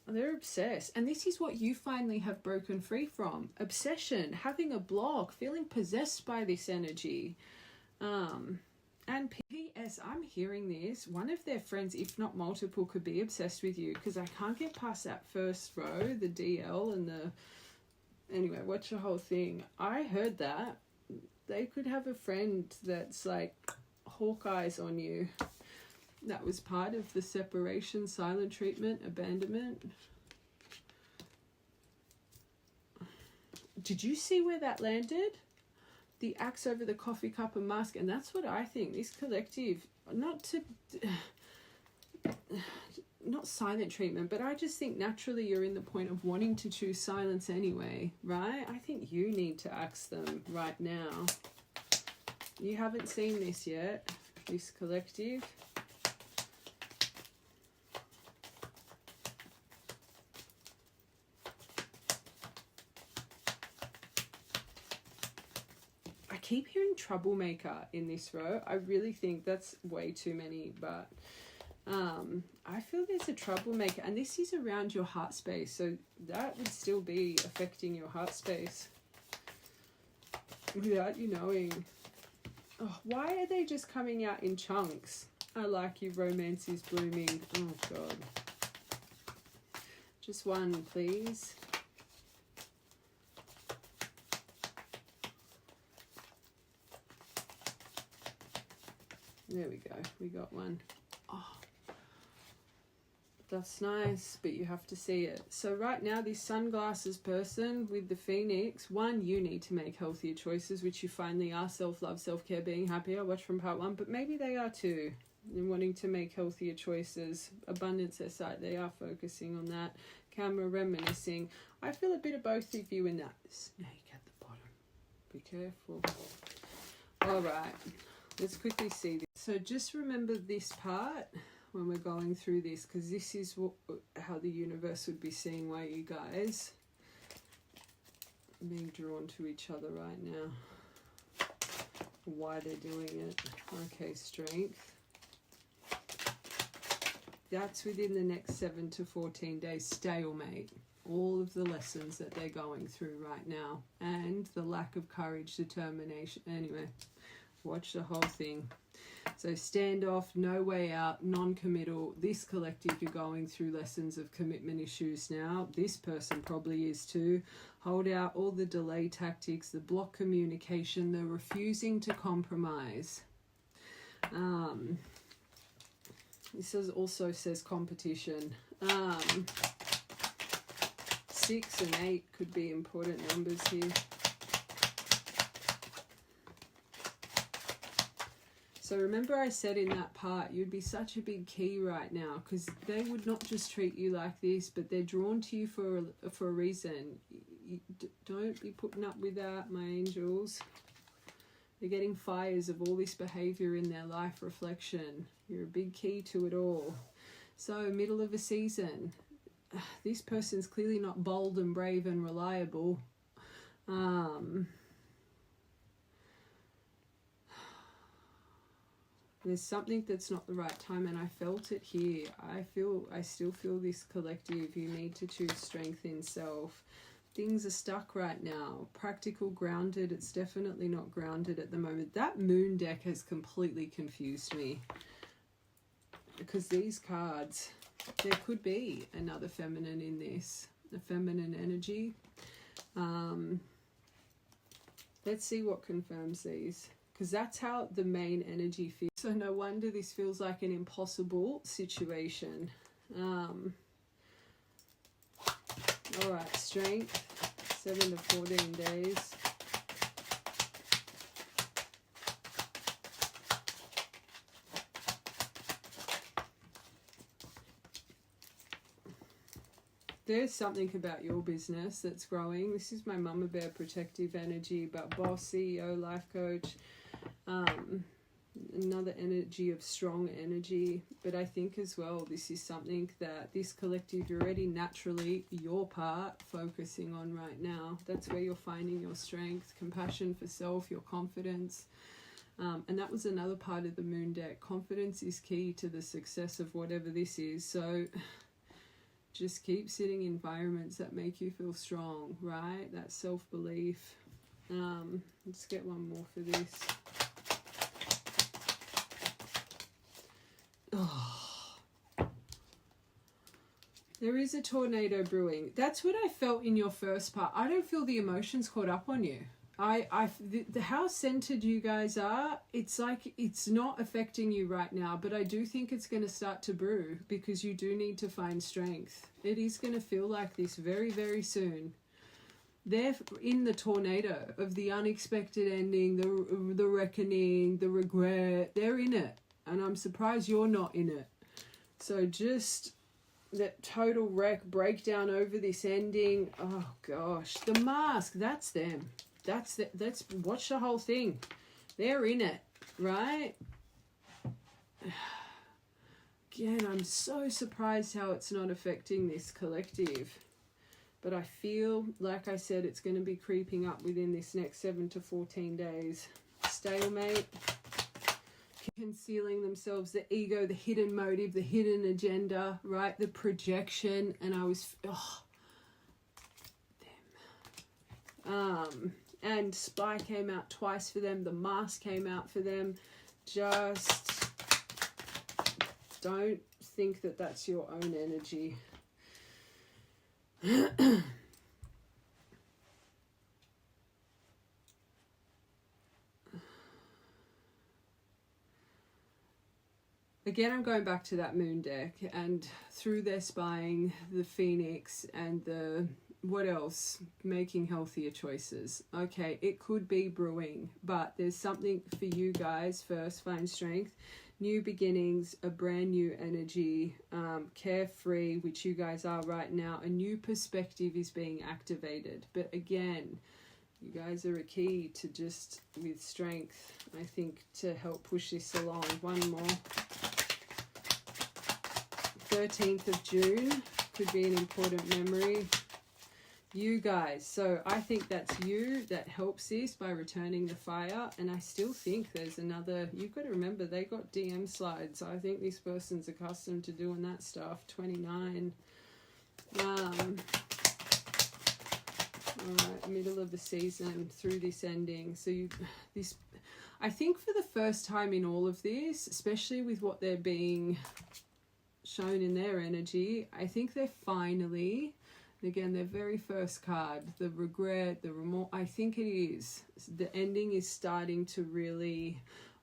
They're obsessed, and this is what you finally have broken free from. Obsession, having a block, feeling possessed by this energy. And P.S. I'm hearing this. One of their friends, if not multiple, could be obsessed with you, because I can't get past that first row, the DL and the... Anyway, watch the whole thing. I heard that. They could have a friend that's like Hawkeye's on you. That was part of the separation, silent treatment, abandonment. Did you see where that landed? The axe over the coffee cup and mask. And that's what I think. This collective, not silent treatment, but I just think naturally you're in the point of wanting to choose silence anyway, right? I think you need to axe them right now. You haven't seen this yet, this collective. I keep hearing troublemaker in this row. I really think that's way too many, but I feel there's a troublemaker, and this is around your heart space, so that would still be affecting your heart space without you knowing. Oh, why are they just coming out in chunks? I like you, romance is blooming. Oh God. Just one, please. There we go. We got one. Oh, that's nice, but you have to see it. So right now, this sunglasses person with the phoenix, one, you need to make healthier choices, which you finally are. Self-love, self-care, being happier. Watch from part 1, but maybe they are too. And wanting to make healthier choices. Abundance, their sight, they are focusing on that. Camera, reminiscing. I feel a bit of both of you in that. Snake at the bottom. Be careful. All right. Let's quickly see this. So just remember this part when we're going through this, because this is how the universe would be seeing why you guys are being drawn to each other right now. Why they're doing it. Okay, strength. That's within the next 7 to 14 days. Stalemate. All of the lessons that they're going through right now. And the lack of courage, determination. Anyway. Watch the whole thing. So standoff, no way out, non-committal. This collective, you're going through lessons of commitment issues now. This person probably is too. Hold out, all the delay tactics, the block communication, the refusing to compromise. This also says competition. 6 and 8 could be important numbers here. So remember I said in that part, you'd be such a big key right now, because they would not just treat you like this, but they're drawn to you for a reason. Don't be putting up with that, my angels. They're getting fires of all this behavior in their life reflection. You're a big key to it all. So middle of a season. This person's clearly not bold and brave and reliable. There's something that's not the right time, and I felt it here. I still feel this collective. You need to choose strength in self. Things are stuck right now. Practical, grounded. It's definitely not grounded at the moment. That moon deck has completely confused me. Because these cards, there could be another feminine in this. A feminine energy. Let's see what confirms these. Because that's how the main energy feels. So no wonder this feels like an impossible situation. Alright, strength. 7 to 14 days. There's something about your business that's growing. This is my mama bear protective energy, but boss, CEO, life coach. Another energy of strong energy, but I think as well this is something that this collective, you're already naturally your part focusing on right now. That's where you're finding your strength, compassion for self, your confidence, and that was another part of the moon deck. Confidence is key to the success of whatever this is, so just keep sitting in environments that make you feel strong, right? That self-belief. Let's get one more for this. Oh, there is a tornado brewing. That's what I felt in your first part. I don't feel the emotions caught up on you. How centered you guys are, it's like it's not affecting you right now, but I do think it's going to start to brew because you do need to find strength. It is going to feel like this very, very soon. They're in the tornado of the unexpected ending, the reckoning, the regret. They're in it, and I'm surprised you're not in it. So just that total breakdown over this ending. Oh gosh, the mask, that's them. That's watch the whole thing. They're in it, right? Again, I'm so surprised how it's not affecting this collective. But I feel, like I said, it's going to be creeping up within this next 7 to 14 days. Stalemate. Concealing themselves, the ego, the hidden motive, the hidden agenda, right? The projection. And I was, them. And Spy came out twice for them. The mask came out for them. Just don't think that that's your own energy. Again, I'm going back to that moon deck, and through their spying, the Phoenix and the, what else? Making healthier choices. Okay, it could be brewing, but there's something for you guys. First, find strength, new beginnings, a brand new energy, carefree, which you guys are right now. A new perspective is being activated. But again, you guys are a key to just, with strength, I think, to help push this along. One more. 13th of June could be an important memory. You guys, so I think that's you that helps this by returning the fire. And I still think there's another, you've got to remember, they got DM slides. I think this person's accustomed to doing that stuff. 29. All right, middle of the season through this ending. So I think for the first time in all of this, especially with what they're being shown in their energy, I think they're finally, again, their very first card, the regret, the remorse, I think it is. The ending is starting to really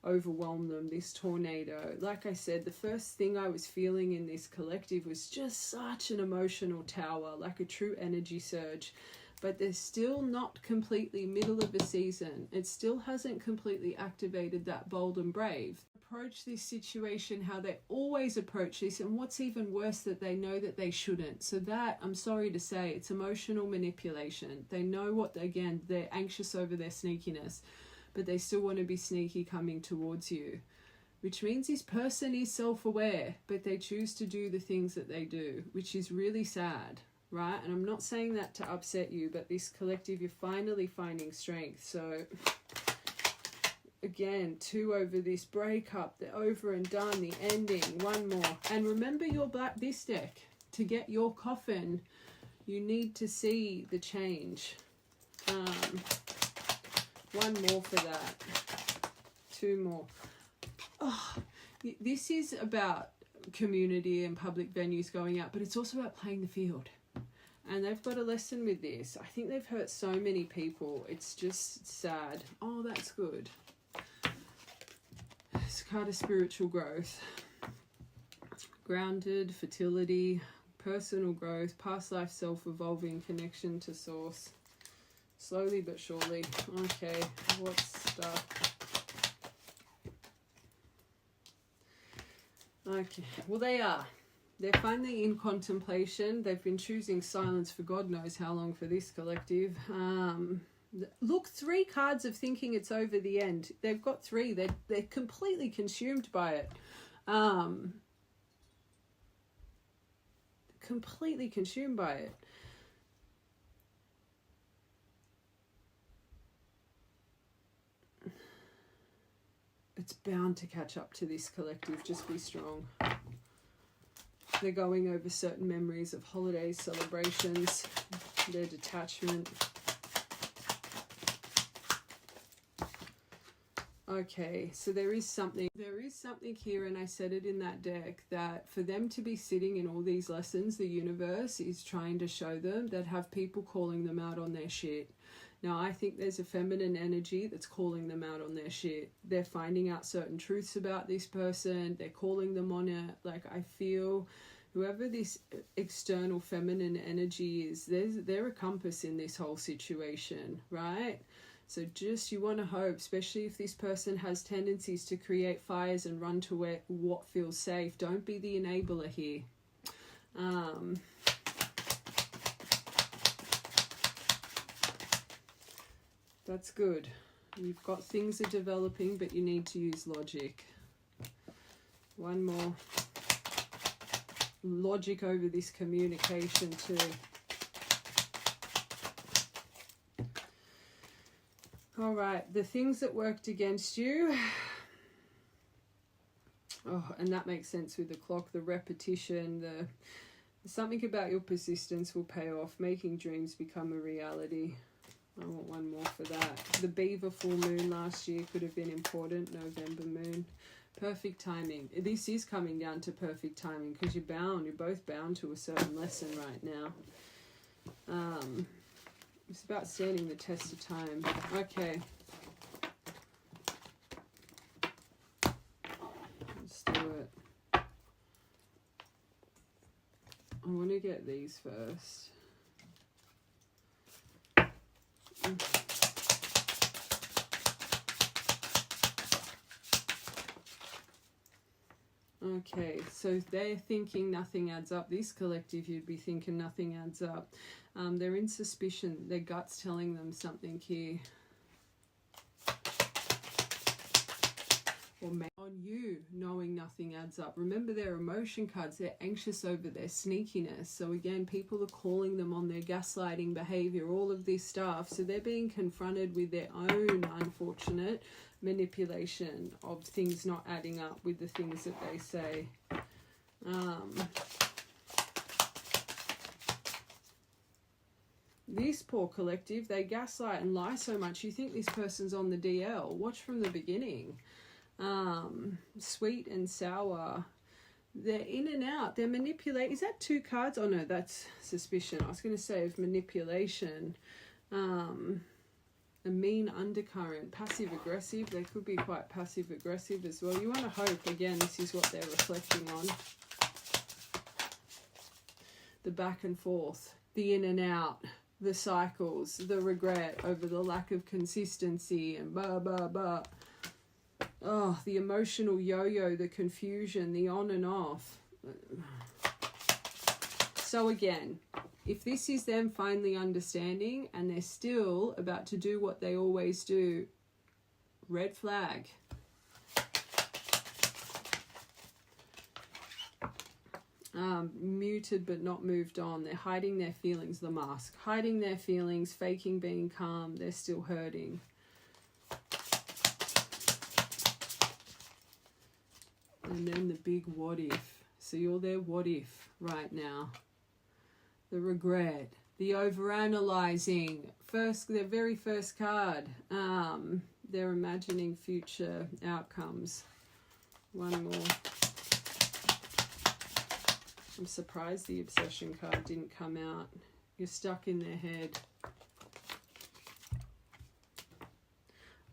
overwhelm them, this tornado. Like I said, the first thing I was feeling in this collective was just such an emotional tower, like a true energy surge. But they're still not completely middle of a season. It still hasn't completely activated that bold and brave. Approach this situation how they always approach this, and what's even worse, that they know that they shouldn't. So that, I'm sorry to say, it's emotional manipulation. They know what, again, they're anxious over their sneakiness, but they still want to be sneaky coming towards you, which means this person is self-aware, but they choose to do the things that they do, which is really sad, right? And I'm not saying that to upset you, but this collective, you're finally finding strength. So again, 2 over this breakup, the over and done, the ending, 1 more. And remember your this deck, to get your coffin, you need to see the change. 1 more for that. 2 more. Oh, this is about community and public venues going out, but it's also about playing the field. And they've got a lesson with this. I think they've hurt so many people. It's just sad. Oh, that's good. It's a card of spiritual growth. Grounded, fertility, personal growth, past life self-evolving, connection to source. Slowly but surely. Okay, what's stuck? Okay, well they are. They're finally in contemplation. They've been choosing silence for God knows how long for this collective. Look, 3 cards of thinking it's over the end. They've got 3. They're completely consumed by it. Completely consumed by it. It's bound to catch up to this collective. Just be strong. They're going over certain memories of holidays, celebrations, their detachment. Okay, so there is something here, and I said it in that deck, that for them to be sitting in all these lessons, the universe is trying to show them that have people calling them out on their shit. Now, I think there's a feminine energy that's calling them out on their shit. They're finding out certain truths about this person. They're calling them on it. Like, I feel whoever this external feminine energy is, they're a compass in this whole situation, right? So just, you want to hope, especially if this person has tendencies to create fires and run to what feels safe. Don't be the enabler here. That's good. You've got things are developing, but you need to use logic. One more. Logic over this communication too. All right, the things that worked against you. Oh, and that makes sense with the clock, the repetition, something about your persistence will pay off, making dreams become a reality. I want one more for that. The Beaver full moon last year could have been important, November moon. Perfect timing. This is coming down to perfect timing because you're both bound to a certain lesson right now. It's about standing the test of time. Okay. Let's do it. I want to get these first. Okay, so they're thinking nothing adds up. This collective, you'd be thinking nothing adds up. They're in suspicion. Their gut's telling them something here. Or on you, knowing nothing adds up. Remember their emotion cards. They're anxious over their sneakiness. So again, people are calling them on their gaslighting behavior, all of this stuff. So they're being confronted with their own unfortunate manipulation of things not adding up with the things that they say. This poor collective, they gaslight and lie so much you think this person's on the DL. Watch from the beginning. Sweet and sour. They're in and out. They're manipulate. Is that 2 cards? Oh no, that's suspicion. I was going to say of manipulation. A mean undercurrent. Passive aggressive. They could be quite passive aggressive as well. You want to hope, again, this is what they're reflecting on. The back and forth. The in and out. The cycles. The regret over the lack of consistency and blah, blah, blah. Oh, the emotional yo-yo, the confusion, the on and off. So again, if this is them finally understanding and they're still about to do what they always do, red flag. Muted but not moved on. They're hiding their feelings, the mask. Hiding their feelings, faking being calm. They're still hurting. And then the big what if. So you're their what if right now. The regret. The overanalyzing. Their very first card. They're imagining future outcomes. One more. I'm surprised the obsession card didn't come out. You're stuck in their head.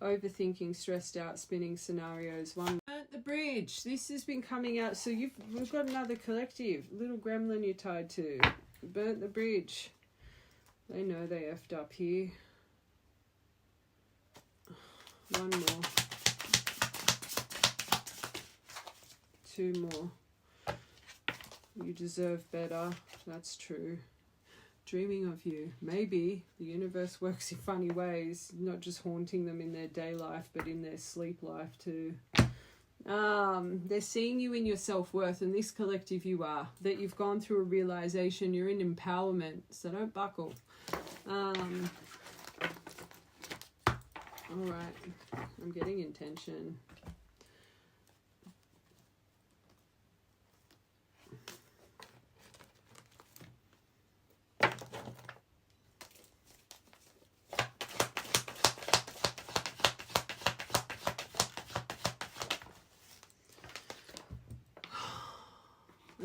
Overthinking, stressed out, spinning scenarios. One. Burnt the bridge. This has been coming out. So we've got another collective. Little gremlin you're tied to. Burnt the bridge. They know they effed up here. One more. 2 more. You deserve better. That's true. Dreaming of you. Maybe the universe works in funny ways, not just haunting them in their day life, but in their sleep life too. They're seeing you in your self-worth, and this collective you are. That you've gone through a realization, you're in empowerment, so don't buckle. Alright. I'm getting intention.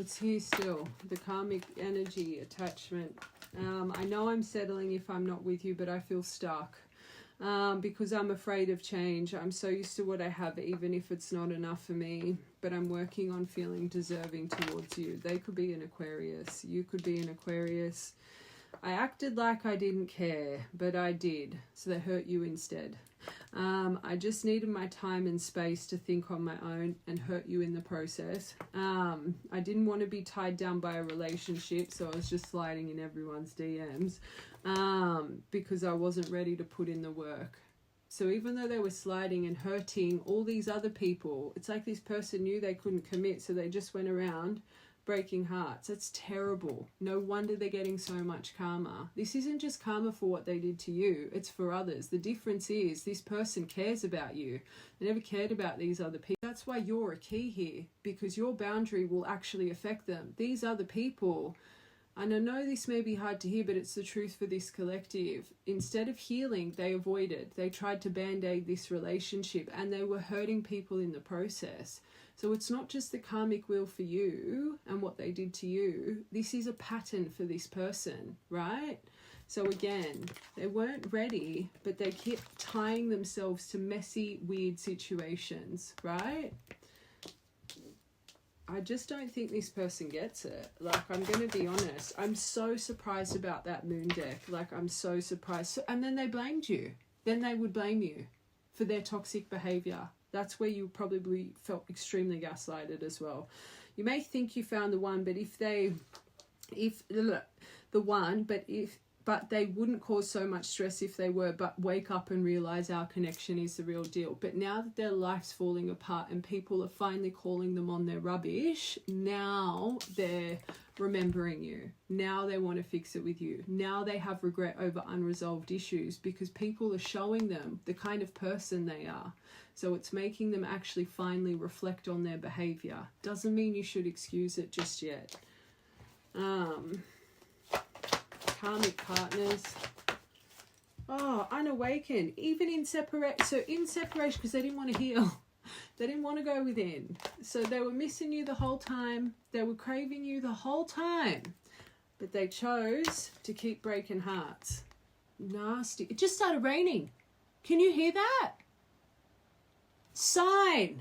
It's here still. The karmic energy, attachment. I know I'm settling if I'm not with you, but I feel stuck. Because I'm afraid of change. I'm so used to what I have, even if it's not enough for me. But I'm working on feeling deserving towards you. They could be an Aquarius. You could be an Aquarius. I acted like I didn't care, but I did. So they hurt you instead. I just needed my time and space to think on my own and hurt you in the process. I didn't want to be tied down by a relationship, so I was just sliding in everyone's DMs because I wasn't ready to put in the work. So even though they were sliding and hurting all these other people, it's like this person knew they couldn't commit, so they just went around breaking hearts. That's terrible. No wonder they're getting so much karma. This isn't just karma for what they did to you, it's for others. The difference is this person cares about you. They never cared about these other people. That's why you're a key here, because your boundary will actually affect them. These other people, and I know this may be hard to hear, but it's the truth for this collective. Instead of healing, they avoided. They tried to band-aid this relationship, and they were hurting people in the process. So it's not just the karmic wheel for you and what they did to you. This is a pattern for this person, right? So again, they weren't ready, but they kept tying themselves to messy, weird situations, right? I just don't think this person gets it. Like, I'm going to be honest. I'm so surprised about that moon deck. Like, I'm so surprised. And then they blamed you. Then they would blame you for their toxic behavior. That's where you probably felt extremely gaslighted as well. You may think you found the one, but but they wouldn't cause so much stress if they were, but wake up and realize our connection is the real deal. But now that their life's falling apart and people are finally calling them on their rubbish, now they're remembering you. Now they want to fix it with you. Now they have regret over unresolved issues because people are showing them the kind of person they are. So it's making them actually finally reflect on their behavior. Doesn't mean you should excuse it just yet. Karmic partners. Oh, unawakened. Even in separation. So in separation, because they didn't want to heal. They didn't want to go within. So they were missing you the whole time. They were craving you the whole time. But they chose to keep breaking hearts. Nasty. It just started raining. Can you hear that? Sign.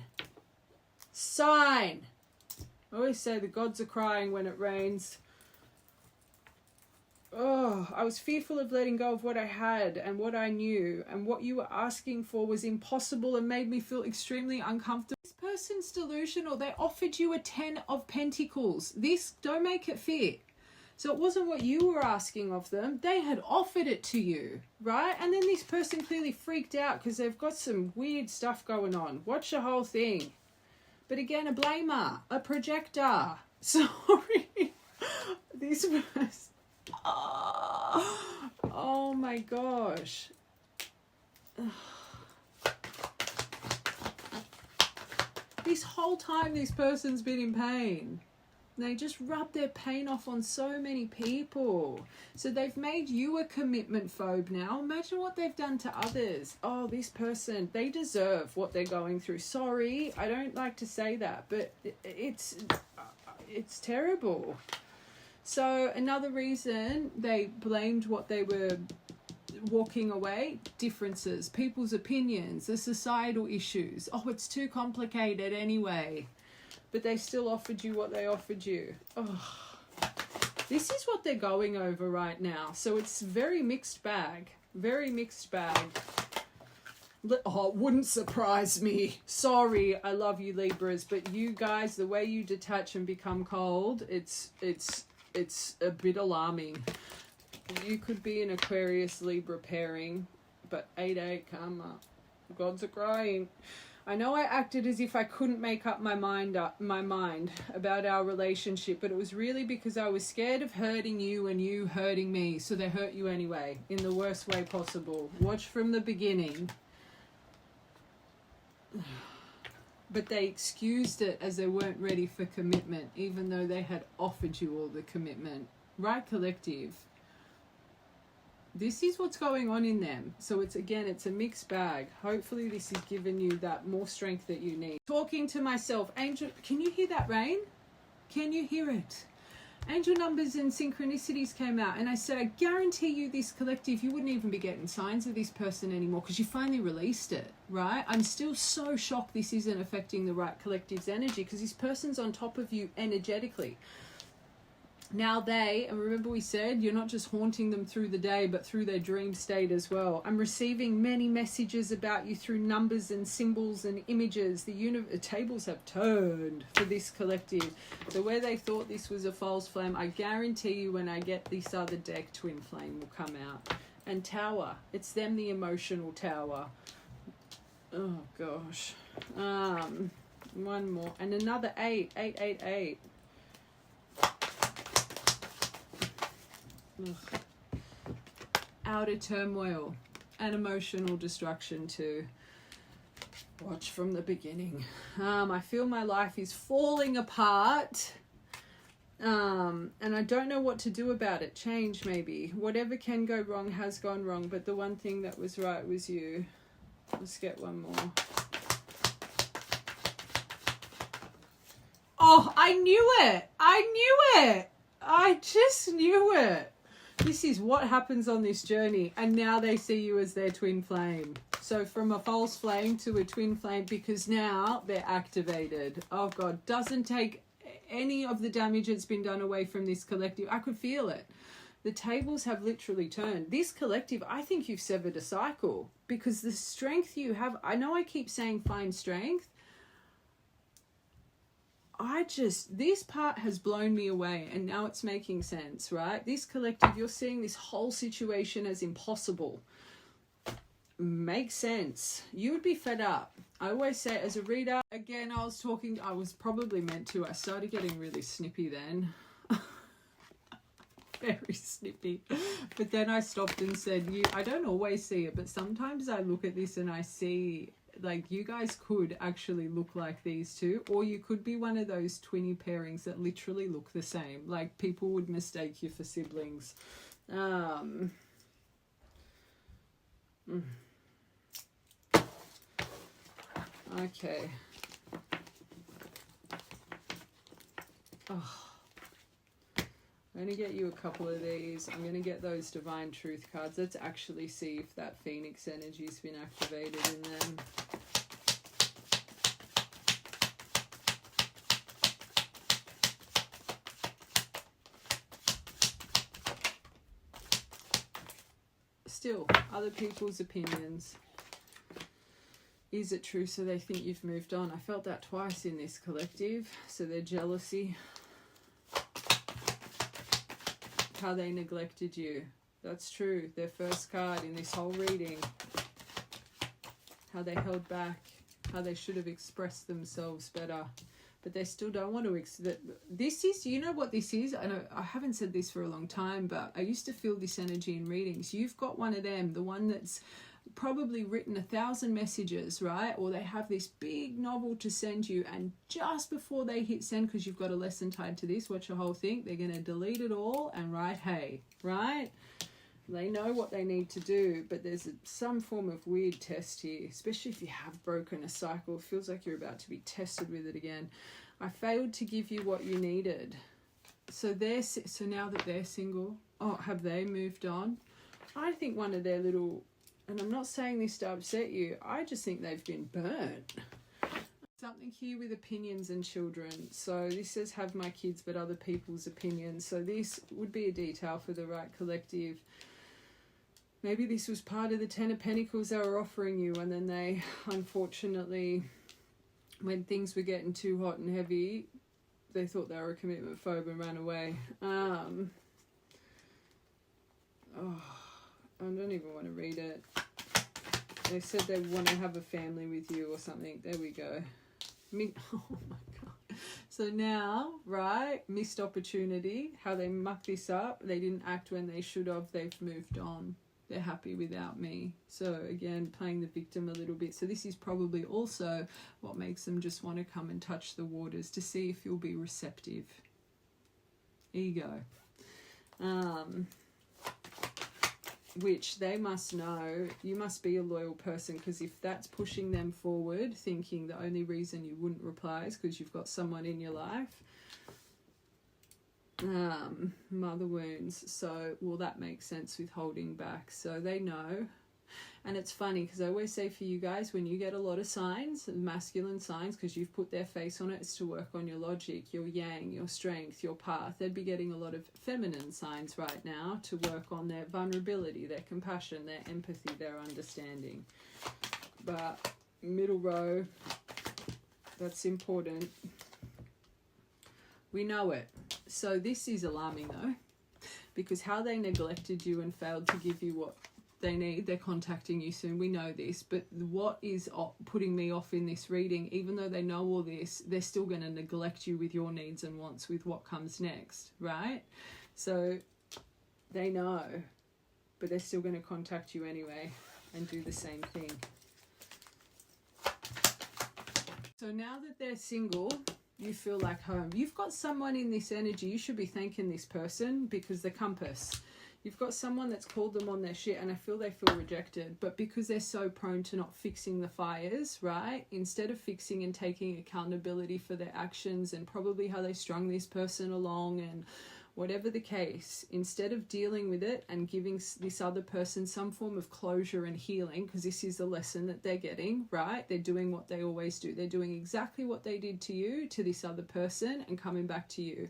I always say the gods are crying when it rains. Oh, I was fearful of letting go of what I had and what I knew, and what you were asking for was impossible and made me feel extremely uncomfortable. This person's delusional. They offered you a 10 of Pentacles. This, don't make it fit. So it wasn't what you were asking of them. They had offered it to you, right? And then this person clearly freaked out because they've got some weird stuff going on. Watch the whole thing. But again, a blamer, a projector. Sorry. This was... Oh my gosh. This whole time this person's been in pain. They just rub their pain off on so many people. So they've made you a commitment phobe now. Imagine what they've done to others. Oh, this person, they deserve what they're going through. Sorry, I don't like to say that, but it's terrible. So another reason they blamed what they were walking away, differences, people's opinions, the societal issues. Oh, it's too complicated anyway. But they still offered you what they offered you. Oh, this is what they're going over right now. So it's very mixed bag. Very mixed bag. Oh, it wouldn't surprise me. Sorry, I love you Libras, but you guys, the way you detach and become cold, it's a bit alarming. You could be an Aquarius Libra pairing, but 8-8 karma. Gods are crying. I know I acted as if I couldn't make up my mind about our relationship, but it was really because I was scared of hurting you and you hurting me. So they hurt you anyway, in the worst way possible. Watch from the beginning. But they excused it as they weren't ready for commitment, even though they had offered you all the commitment. Right, collective? This is what's going on in them. So it's a mixed bag. Hopefully this has given you that more strength that you need. Talking to myself. Angel, can you hear that rain? Can you hear it? Angel numbers and synchronicities came out, and I said, I guarantee you this collective, you wouldn't even be getting signs of this person anymore because you finally released it, right? I'm still so shocked this isn't affecting the right collective's energy because this person's on top of you energetically. Now and remember we said, you're not just haunting them through the day, but through their dream state as well. I'm receiving many messages about you through numbers and symbols and images. The tables have turned for this collective. So where they thought this was a false flame, I guarantee you when I get this other deck, twin flame will come out. And tower, it's them, the emotional tower. Oh gosh. One more. And another 8. Ugh. Outer turmoil and emotional destruction too. Watch from the beginning. I feel my life is falling apart, and I don't know what to do about it. Change, maybe. Whatever can go wrong has gone wrong, but the one thing that was right was you. Let's get one more. Oh, I knew it. I just knew it. This is what happens on this journey, and now they see you as their twin flame. So from a false flame to a twin flame, because now they're activated. Oh God, doesn't take any of the damage that's been done away from this collective. I could feel it. The tables have literally turned. This collective, I think you've severed a cycle, because the strength you have, I know I keep saying find strength. This part has blown me away, and now it's making sense, right? This collective, you're seeing this whole situation as impossible. Makes sense. You would be fed up. I always say as a reader, again, I was probably meant to. I started getting really snippy then. Very snippy. But then I stopped and said, I don't always see it, but sometimes I look at this and I see, like, you guys could actually look like these two, or you could be one of those twinny pairings that literally look the same. Like, people would mistake you for siblings. Okay. Oh. I'm going to get you a couple of these. I'm going to get those Divine Truth cards. Let's actually see if that Phoenix energy's been activated in them. Still, other people's opinions. Is it true? So they think you've moved on. I felt that twice in this collective. So their jealousy. How they neglected you. That's true. Their first card in this whole reading. How they held back. How they should have expressed themselves better. But they still don't want to. This is, you know what this is? I know I haven't said this for a long time, but I used to feel this energy in readings. You've got one of them, the one that's probably written 1,000 messages, right? Or they have this big novel to send you, and just before they hit send, because you've got a lesson tied to this, watch the whole thing, they're going to delete it all and write hey, right? They know what they need to do, but there's some form of weird test here, especially if you have broken a cycle. It feels like you're about to be tested with it again. I failed to give you what you needed. So now that they're single, have they moved on? I think one of their little, and I'm not saying this to upset you, I just think they've been burnt. Something here with opinions and children. So this says have my kids but other people's opinions. So this would be a detail for the right collective. Maybe this was part of the 10 of Pentacles they were offering you, and then they, unfortunately, when things were getting too hot and heavy, they thought they were a commitment phobe and ran away. I don't even want to read it. They said they want to have a family with you or something. There we go. Oh my God. So now, right, missed opportunity, how they mucked this up. They didn't act when they should have. They've moved on. They're happy without me. So again, playing the victim a little bit. So this is probably also what makes them just want to come and touch the waters to see if you'll be receptive. Ego. Which they must know you must be a loyal person, because if that's pushing them forward, thinking the only reason you wouldn't reply is because you've got someone in your life, Mother wounds. So, well, that makes sense with holding back. So they know. And it's funny because I always say for you guys, when you get a lot of signs, masculine signs, because you've put their face on it, it's to work on your logic, your yang, your strength, your path. They'd be getting a lot of feminine signs right now to work on their vulnerability, their compassion, their empathy, their understanding. But middle row, that's important. We know it. So this is alarming though, because how they neglected you and failed to give you what they need, they're contacting you soon. We know this, but what is putting me off in this reading, even though they know all this, they're still going to neglect you with your needs and wants, with what comes next, right? So they know, but they're still going to contact you anyway and do the same thing. So now that they're single, you feel like home. You've got someone in this energy. You should be thanking this person, because the compass. You've got someone that's called them on their shit, and I feel they feel rejected. But because they're so prone to not fixing the fires, right? Instead of fixing and taking accountability for their actions and probably how they strung this person along and whatever the case, instead of dealing with it and giving this other person some form of closure and healing, because this is the lesson that they're getting, right? They're doing what they always do. They're doing exactly what they did to you, to this other person, and coming back to you,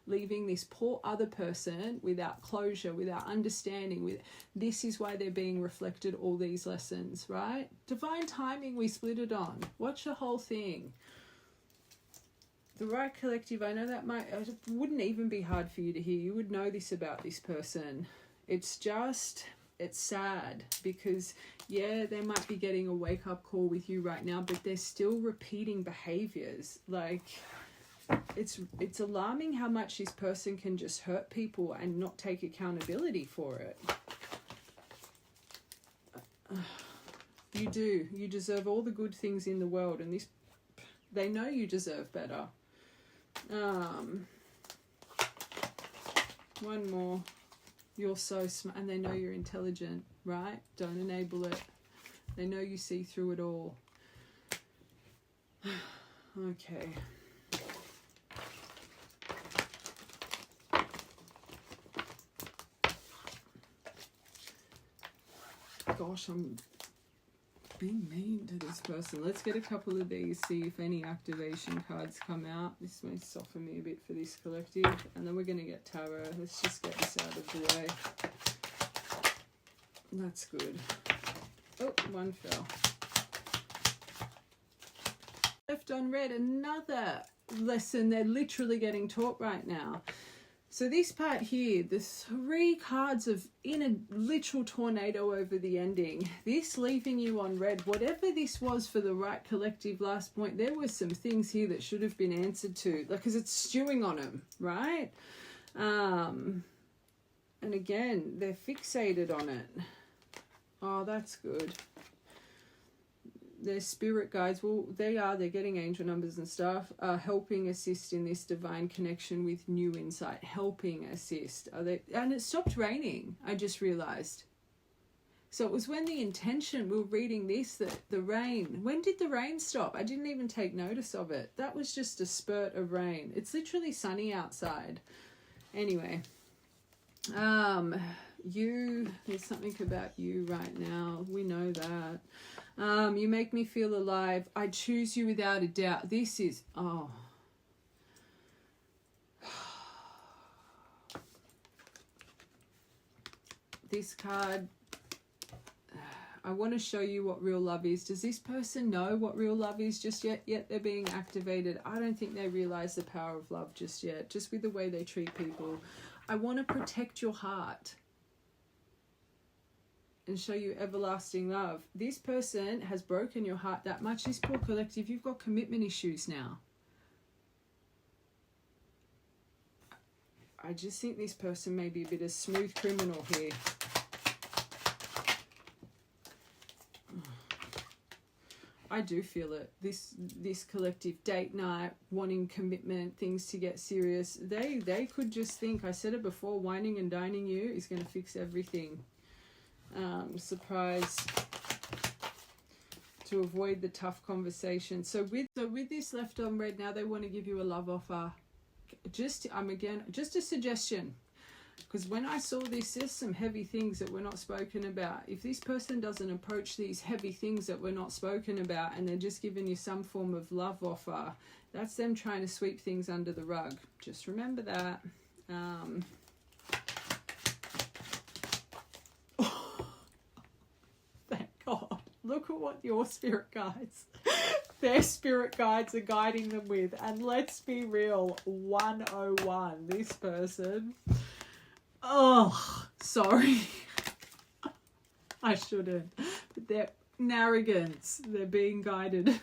leaving this poor other person without closure, without understanding. This is why they're being reflected all these lessons, right? Divine timing, we split it on. Watch the whole thing. The right collective, I know that it wouldn't even be hard for you to hear. You would know this about this person. It's sad because, yeah, they might be getting a wake-up call with you right now, but they're still repeating behaviors. Like, it's alarming how much this person can just hurt people and not take accountability for it. You do. You deserve all the good things in the world, and they know you deserve better. One more. You're so smart, and they know you're intelligent, right? Don't enable it. They know you see through it all. Okay. Gosh, I'm being mean to this person. Let's get a couple of these, see if any activation cards come out. This may soften me a bit for this collective, and then we're going to get tarot. Let's just get this out of the way. That's good. Oh, one fell. Left on red, another lesson they're literally getting taught right now. So this part here, the 3 cards in a literal tornado over the ending. This leaving you on red, whatever this was for the right collective last point, there were some things here that should have been answered to, because it's stewing on them, right? And again, they're fixated on it. Oh, that's good. Their spirit guides, well, they're getting angel numbers and stuff, helping assist in this divine connection with new insight, helping assist. And it stopped raining, I just realized. So it was when the intention, we were reading this, that the rain, when did the rain stop? I didn't even take notice of it. That was just a spurt of rain. It's literally sunny outside. Anyway, there's something about you right now. We know that. You make me feel alive. I choose you without a doubt. This is, this card, I want to show you what real love is. Does this person know what real love is just yet? Yet they're being activated. I don't think they realize the power of love just yet, just with the way they treat people. I want to protect your heart and show you everlasting love. This person has broken your heart that much. This poor collective, you've got commitment issues now. I just think this person may be a bit of smooth criminal here. I do feel it. This collective, date night, wanting commitment, things to get serious. They could just think, I said it before, whining and dining you is going to fix everything. Surprise, to avoid the tough conversation. So with this left on red, now they want to give you a love offer. just a suggestion, because when I saw this, there's some heavy things that were not spoken about. If this person doesn't approach these heavy things that were not spoken about, and they're just giving you some form of love offer, that's them trying to sweep things under the rug. Just remember that. Thank God. Look at what your spirit guides, their spirit guides are guiding them with. And let's be real, 101, this person. Oh, sorry. I shouldn't. But they're arrogance. They're being guided.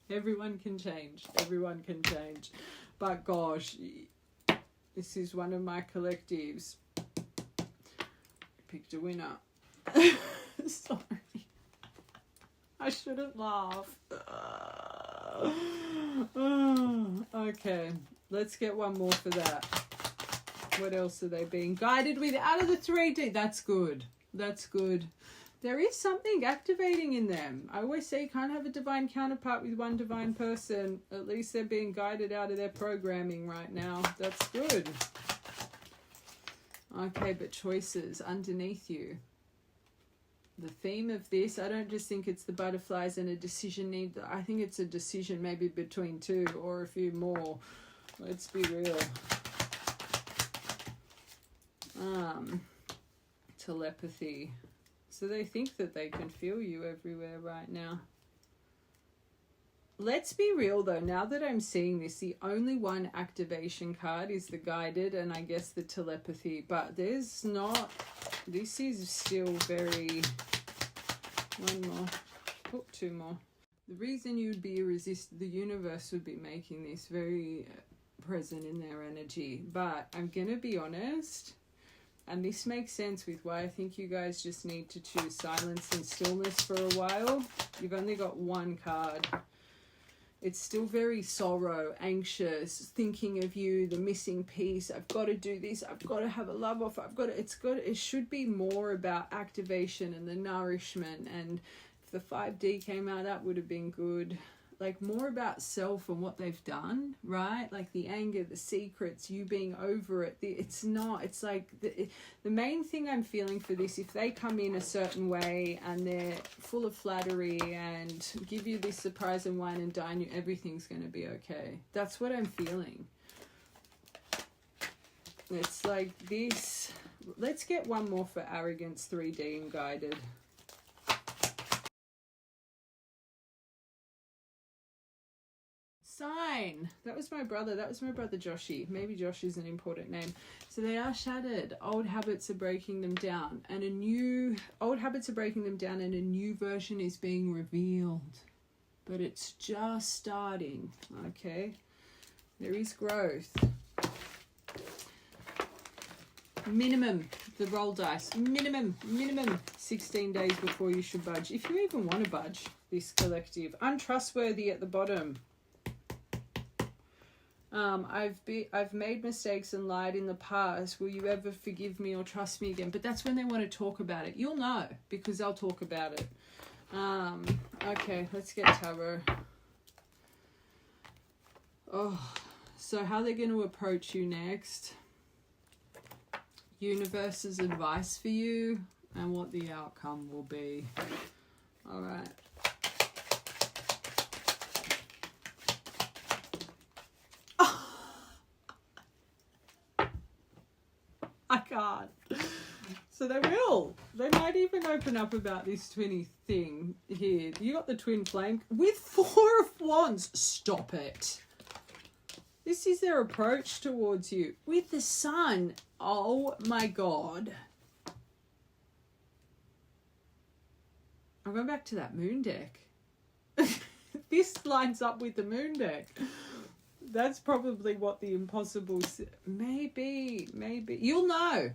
Everyone can change. Everyone can change. But gosh, this is one of my collectives. Picked a winner. Sorry. I shouldn't laugh. Okay, let's get one more for that. What else are they being guided with out of the 3D? That's good. That's good. There is something activating in them. I always say you can't have a divine counterpart with one divine person. At least they're being guided out of their programming right now. That's good. Okay, but choices underneath you. The theme of this, I don't just think it's the butterflies and a decision need. I think it's a decision maybe between two or a few more. Let's be real. Telepathy. So they think that they can feel you everywhere right now. Let's be real though, now that I'm seeing this, the only one activation card is the guided and I guess the telepathy, but there's not, this is still very, one more, oh, two more. The reason you'd be the universe would be making this very present in their energy, but I'm gonna be honest, and this makes sense with why I think you guys just need to choose silence and stillness for a while. You've only got one card. It's still very sorrow, anxious, thinking of you, the missing piece. I've got to do this. I've got to have a love offer. It should be more about activation and the nourishment. And if the 5D came out, that would have been good. Like more about self and what they've done, right? Like the anger, the secrets, you being over it. It's like the main thing I'm feeling for this, if they come in a certain way and they're full of flattery and give you this surprise and wine and dine you, everything's going to be okay. That's what I'm feeling. It's like this. Let's get one more for arrogance, 3D and guided. Sign. That was my brother Joshy. Maybe Josh is an important name. So they are shattered. Old habits are breaking them down, and a new version is being revealed. But it's just starting. Okay. There is growth. Minimum, the roll dice. Minimum 16 days before you should budge. If you even want to budge, this collective. Untrustworthy at the bottom. I've made mistakes and lied in the past. Will you ever forgive me or trust me again? But that's when they want to talk about it. You'll know because they'll talk about it. Okay, let's get tarot. Oh, so how they're going to approach you next. Universe's advice for you and what the outcome will be. All right. I can't. So they will. They might even open up about this twinny thing here. You got the twin flame with 4 of Wands. Stop it. This is their approach towards you. With the Sun. Oh my God. I'm going back to that moon deck. This lines up with the moon deck. That's probably what the impossible... Maybe. You'll know.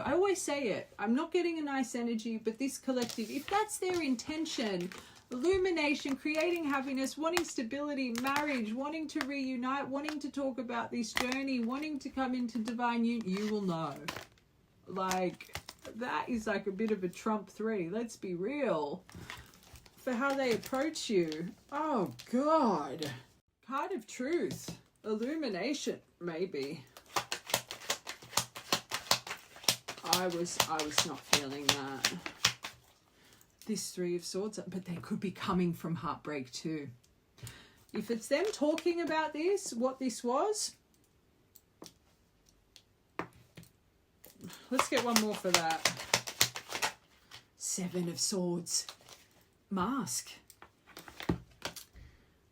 I always say it. I'm not getting a nice energy, but this collective, if that's their intention, illumination, creating happiness, wanting stability, marriage, wanting to reunite, wanting to talk about this journey, wanting to come into divine union, you will know. Like, that is like a bit of a trump 3. Let's be real. For how they approach you. Oh, God. Card of Truth. Illumination, maybe. I was not feeling that. This Three of Swords, but they could be coming from heartbreak too. If it's them talking about this, what this was, let's get one more for that. Seven of Swords. Mask.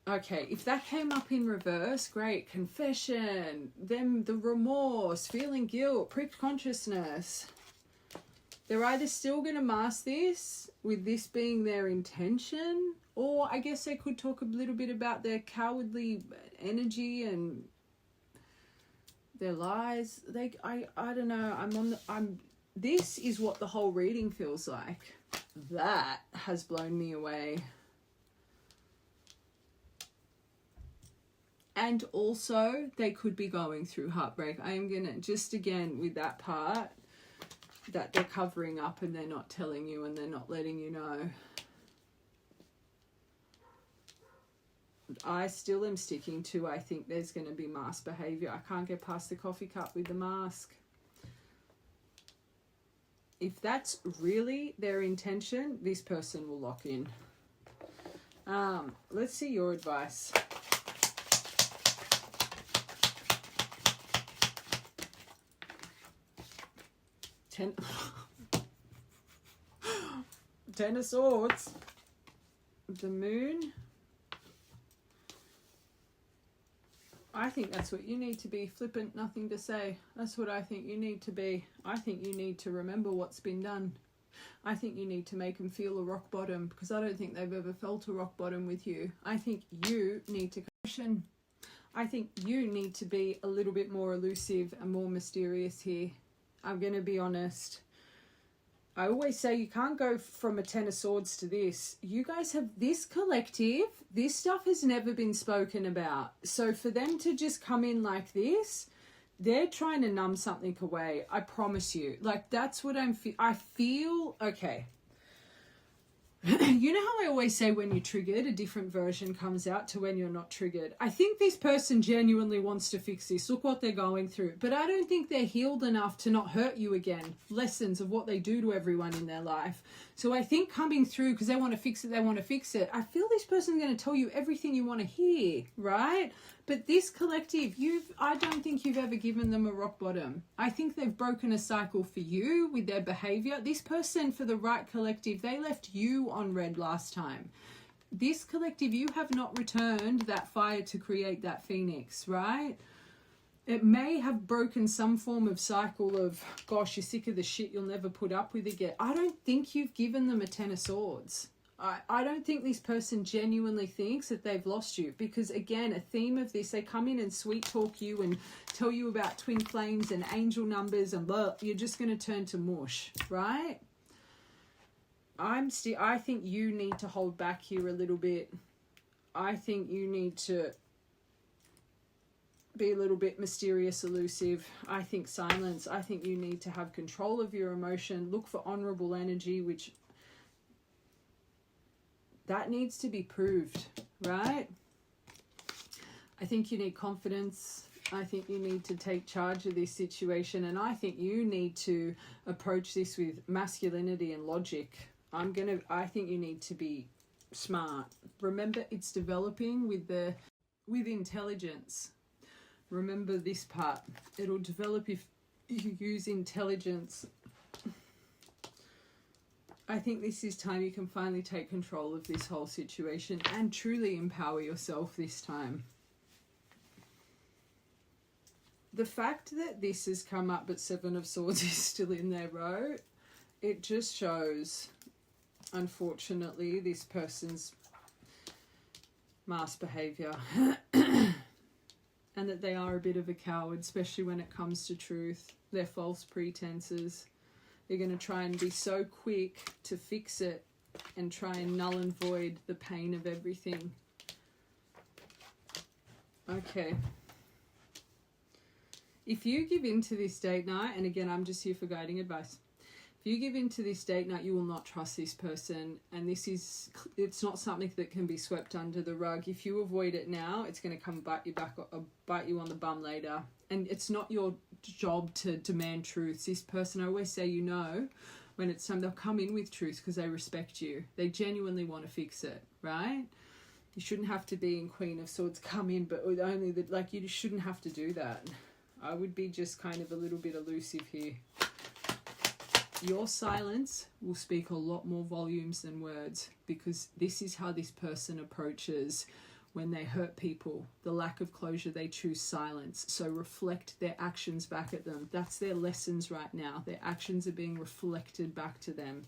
Okay, if that came up in reverse, great. Confession, the remorse, feeling guilt, pricked consciousness. They're either still going to mask this, with this being their intention, or I guess they could talk a little bit about their cowardly energy and their lies. I don't know. This is what the whole reading feels like. That has blown me away. And also, they could be going through heartbreak. I am going to, just again, with that part, that they're covering up and they're not telling you and they're not letting you know. I still am sticking to, I think there's going to be mask behavior. I can't get past the coffee cup with the mask. If that's really their intention, this person will lock in. Let's see your advice. Ten of Swords. The Moon. I think that's what you need to be. Flippant, nothing to say. That's what I think you need to be. I think you need to remember what's been done. I think you need to make them feel a rock bottom, because I don't think they've ever felt a rock bottom with you. I think you need to question. I think you need to be a little bit more elusive and more mysterious here. I'm going to be honest. I always say you can't go from a Ten of Swords to this. You guys have this collective. This stuff has never been spoken about. So for them to just come in like this, they're trying to numb something away. I promise you. Like, that's what I feel. Okay. You know how I always say when you're triggered, a different version comes out to when you're not triggered. I think this person genuinely wants to fix this. Look what they're going through. But I don't think they're healed enough to not hurt you again. Lessons of what they do to everyone in their life. So I think coming through, because they want to fix it, they want to fix it. I feel this person's going to tell you everything you want to hear, right? But this collective, I don't think you've ever given them a rock bottom. I think they've broken a cycle for you with their behavior. This person, for the right collective, they left you on red last time. This collective, you have not returned that fire to create that phoenix, right? It may have broken some form of cycle of, gosh, you're sick of the shit you'll never put up with again. I don't think you've given them a Ten of Swords. I don't think this person genuinely thinks that they've lost you, because again, a theme of this, they come in and sweet talk you and tell you about twin flames and angel numbers and blah, you're just going to turn to mush, right? I think you need to hold back here a little bit. I think you need to be a little bit mysterious, elusive. I think silence. I think you need to have control of your emotion. Look for honorable energy, which that needs to be proved, right? I think you need confidence. I think you need to take charge of this situation. And I think you need to approach this with masculinity and logic. I think you need to be smart. Remember, it's developing with intelligence. Remember this part. It'll develop if you use intelligence. I think this is time you can finally take control of this whole situation and truly empower yourself this time. The fact that this has come up but Seven of Swords is still in their row, it just shows, unfortunately, this person's mask behavior. And that they are a bit of a coward, especially when it comes to truth. Their false pretenses. They're going to try and be so quick to fix it and try and null and void the pain of everything. Okay. If you give in to this date night, and again, I'm just here for guiding advice. If you give into this date night, you will not trust this person, and it's not something that can be swept under the rug. If you avoid it now, it's going to come bite you back, or bite you on the bum later. And it's not your job to demand truth. This person, I always say, when it's time, they'll come in with truth because they respect you. They genuinely want to fix it, right? You shouldn't have to be in Queen of Swords, come in, but only that, like, you just shouldn't have to do that. I would be just kind of a little bit elusive here. Your silence will speak a lot more volumes than words, because this is how this person approaches when they hurt people. The lack of closure, they choose silence. So reflect their actions back at them. That's their lessons right now. Their actions are being reflected back to them.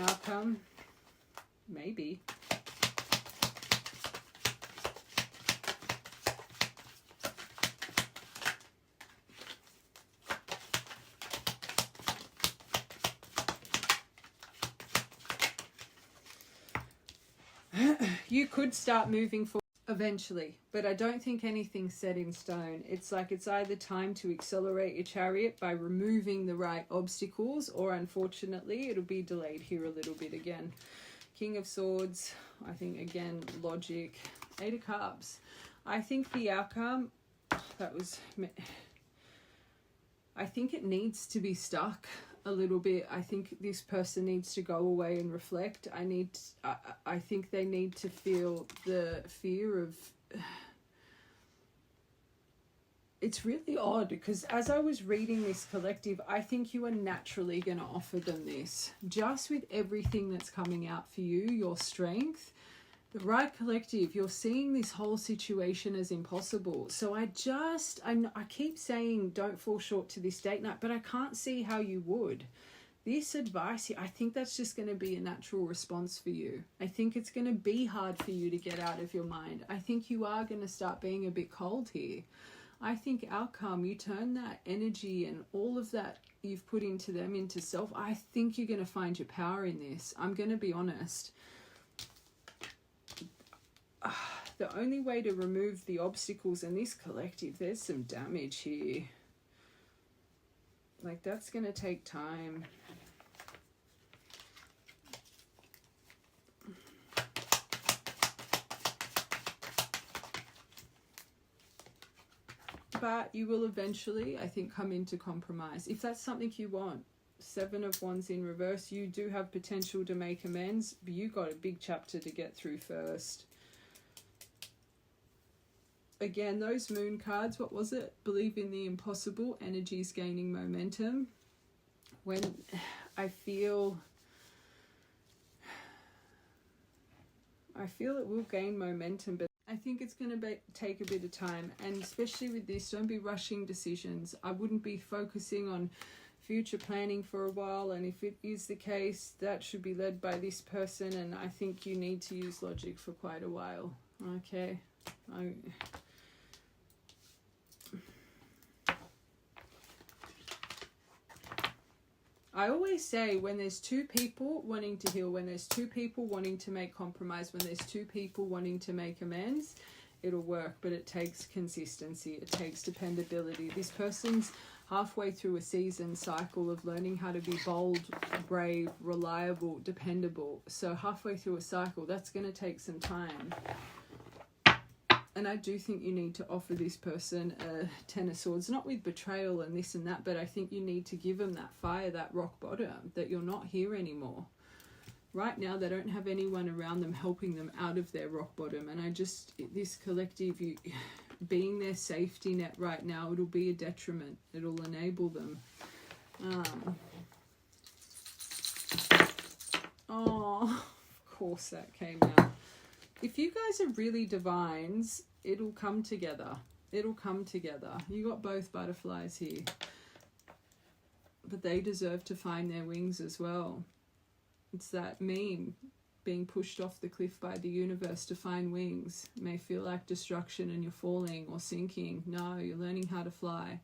Outcome, maybe. You could start moving forward eventually, but I don't think anything's set in stone. It's like it's either time to accelerate your chariot by removing the right obstacles, or unfortunately it'll be delayed here a little bit again. King of Swords, I think again, logic. Eight of Cups. I think the outcome, I think it needs to be stuck a little bit. I think this person needs to go away and reflect. I think they need to feel the fear of... It's really odd, because as I was reading this collective, I think you are naturally going to offer them this. Just with everything that's coming out for you, your strength, the right collective, you're seeing this whole situation as impossible. So I keep saying don't fall short to this date night, but I can't see how you would. This advice here, I think that's just going to be a natural response for you. I think it's going to be hard for you to get out of your mind. I think you are going to start being a bit cold here. I think outcome, you turn that energy and all of that you've put into them into self. I think you're going to find your power in this. I'm going to be honest. The only way to remove the obstacles in this collective, there's some damage here. Like, that's going to take time. But you will eventually, I think, come into compromise. If that's something you want. Seven of Wands in reverse. You do have potential to make amends, but you got a big chapter to get through first. Again, those moon cards, what was it? Believe in the impossible. Energy is gaining momentum. When I feel it will gain momentum, but I think it's going to take a bit of time. And especially with this, don't be rushing decisions. I wouldn't be focusing on future planning for a while. And if it is the case, that should be led by this person. And I think you need to use logic for quite a while. Okay. I always say, when there's two people wanting to heal, when there's two people wanting to make compromise, when there's two people wanting to make amends, it'll work. But it takes consistency. It takes dependability. This person's halfway through a season cycle of learning how to be bold, brave, reliable, dependable. So halfway through a cycle, that's going to take some time. And I do think you need to offer this person a Ten of Swords, not with betrayal and this and that, but I think you need to give them that fire, that rock bottom, that you're not here anymore. Right now, they don't have anyone around them helping them out of their rock bottom. And this collective, being their safety net right now, it'll be a detriment. It'll enable them. Of course that came out. If you guys are really divines, it'll come together. It'll come together. You got both butterflies here. But they deserve to find their wings as well. It's that meme, being pushed off the cliff by the universe to find wings. It may feel like destruction and you're falling or sinking. No, you're learning how to fly.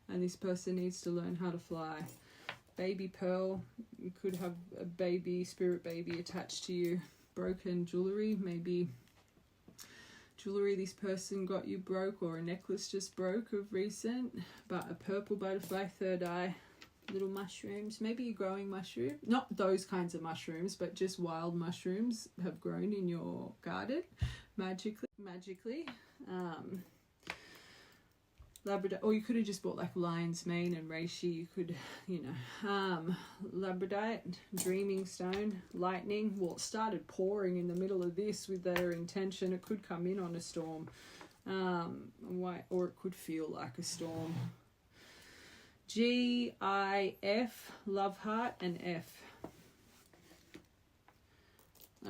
And this person needs to learn how to fly. Baby pearl, you could have a baby, spirit baby attached to you. Broken jewelry, maybe jewelry this person got you broke, or a necklace just broke of recent. But a purple butterfly, third eye, little mushrooms. Maybe you're growing mushrooms, not those kinds of mushrooms, but just wild mushrooms have grown in your garden magically. Labrador, or you could have just bought like lion's mane and reishi. You could, labradorite, dreaming stone, lightning. Well, it started pouring in the middle of this with their intention. It could come in on a storm, or it could feel like a storm. G, I, F, love heart, and F.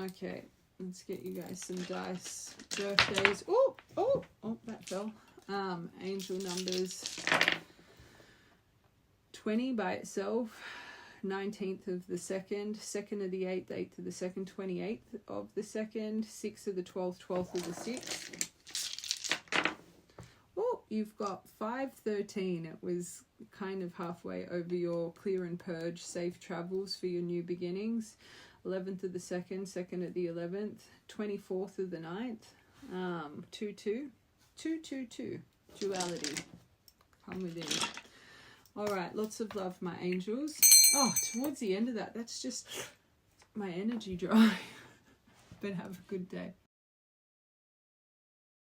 Okay, let's get you guys some dice. Birthdays. Oh, that fell. Angel numbers. 20 by itself. 19th of the 2nd, 2nd of the 8th, 8th of the 2nd, 28th of the 2nd, 6th of the 12th, 12th of the 6th. Oh, you've got 513. It was kind of halfway over your clear and purge, safe travels for your new beginnings. 11th of the 2nd, 2nd of the 11th, 24th of the 9th, 2-2, 2-2-2, duality, come within. All right, lots of love, my angels. Oh, towards the end of that, that's just my energy dry. But have a good day.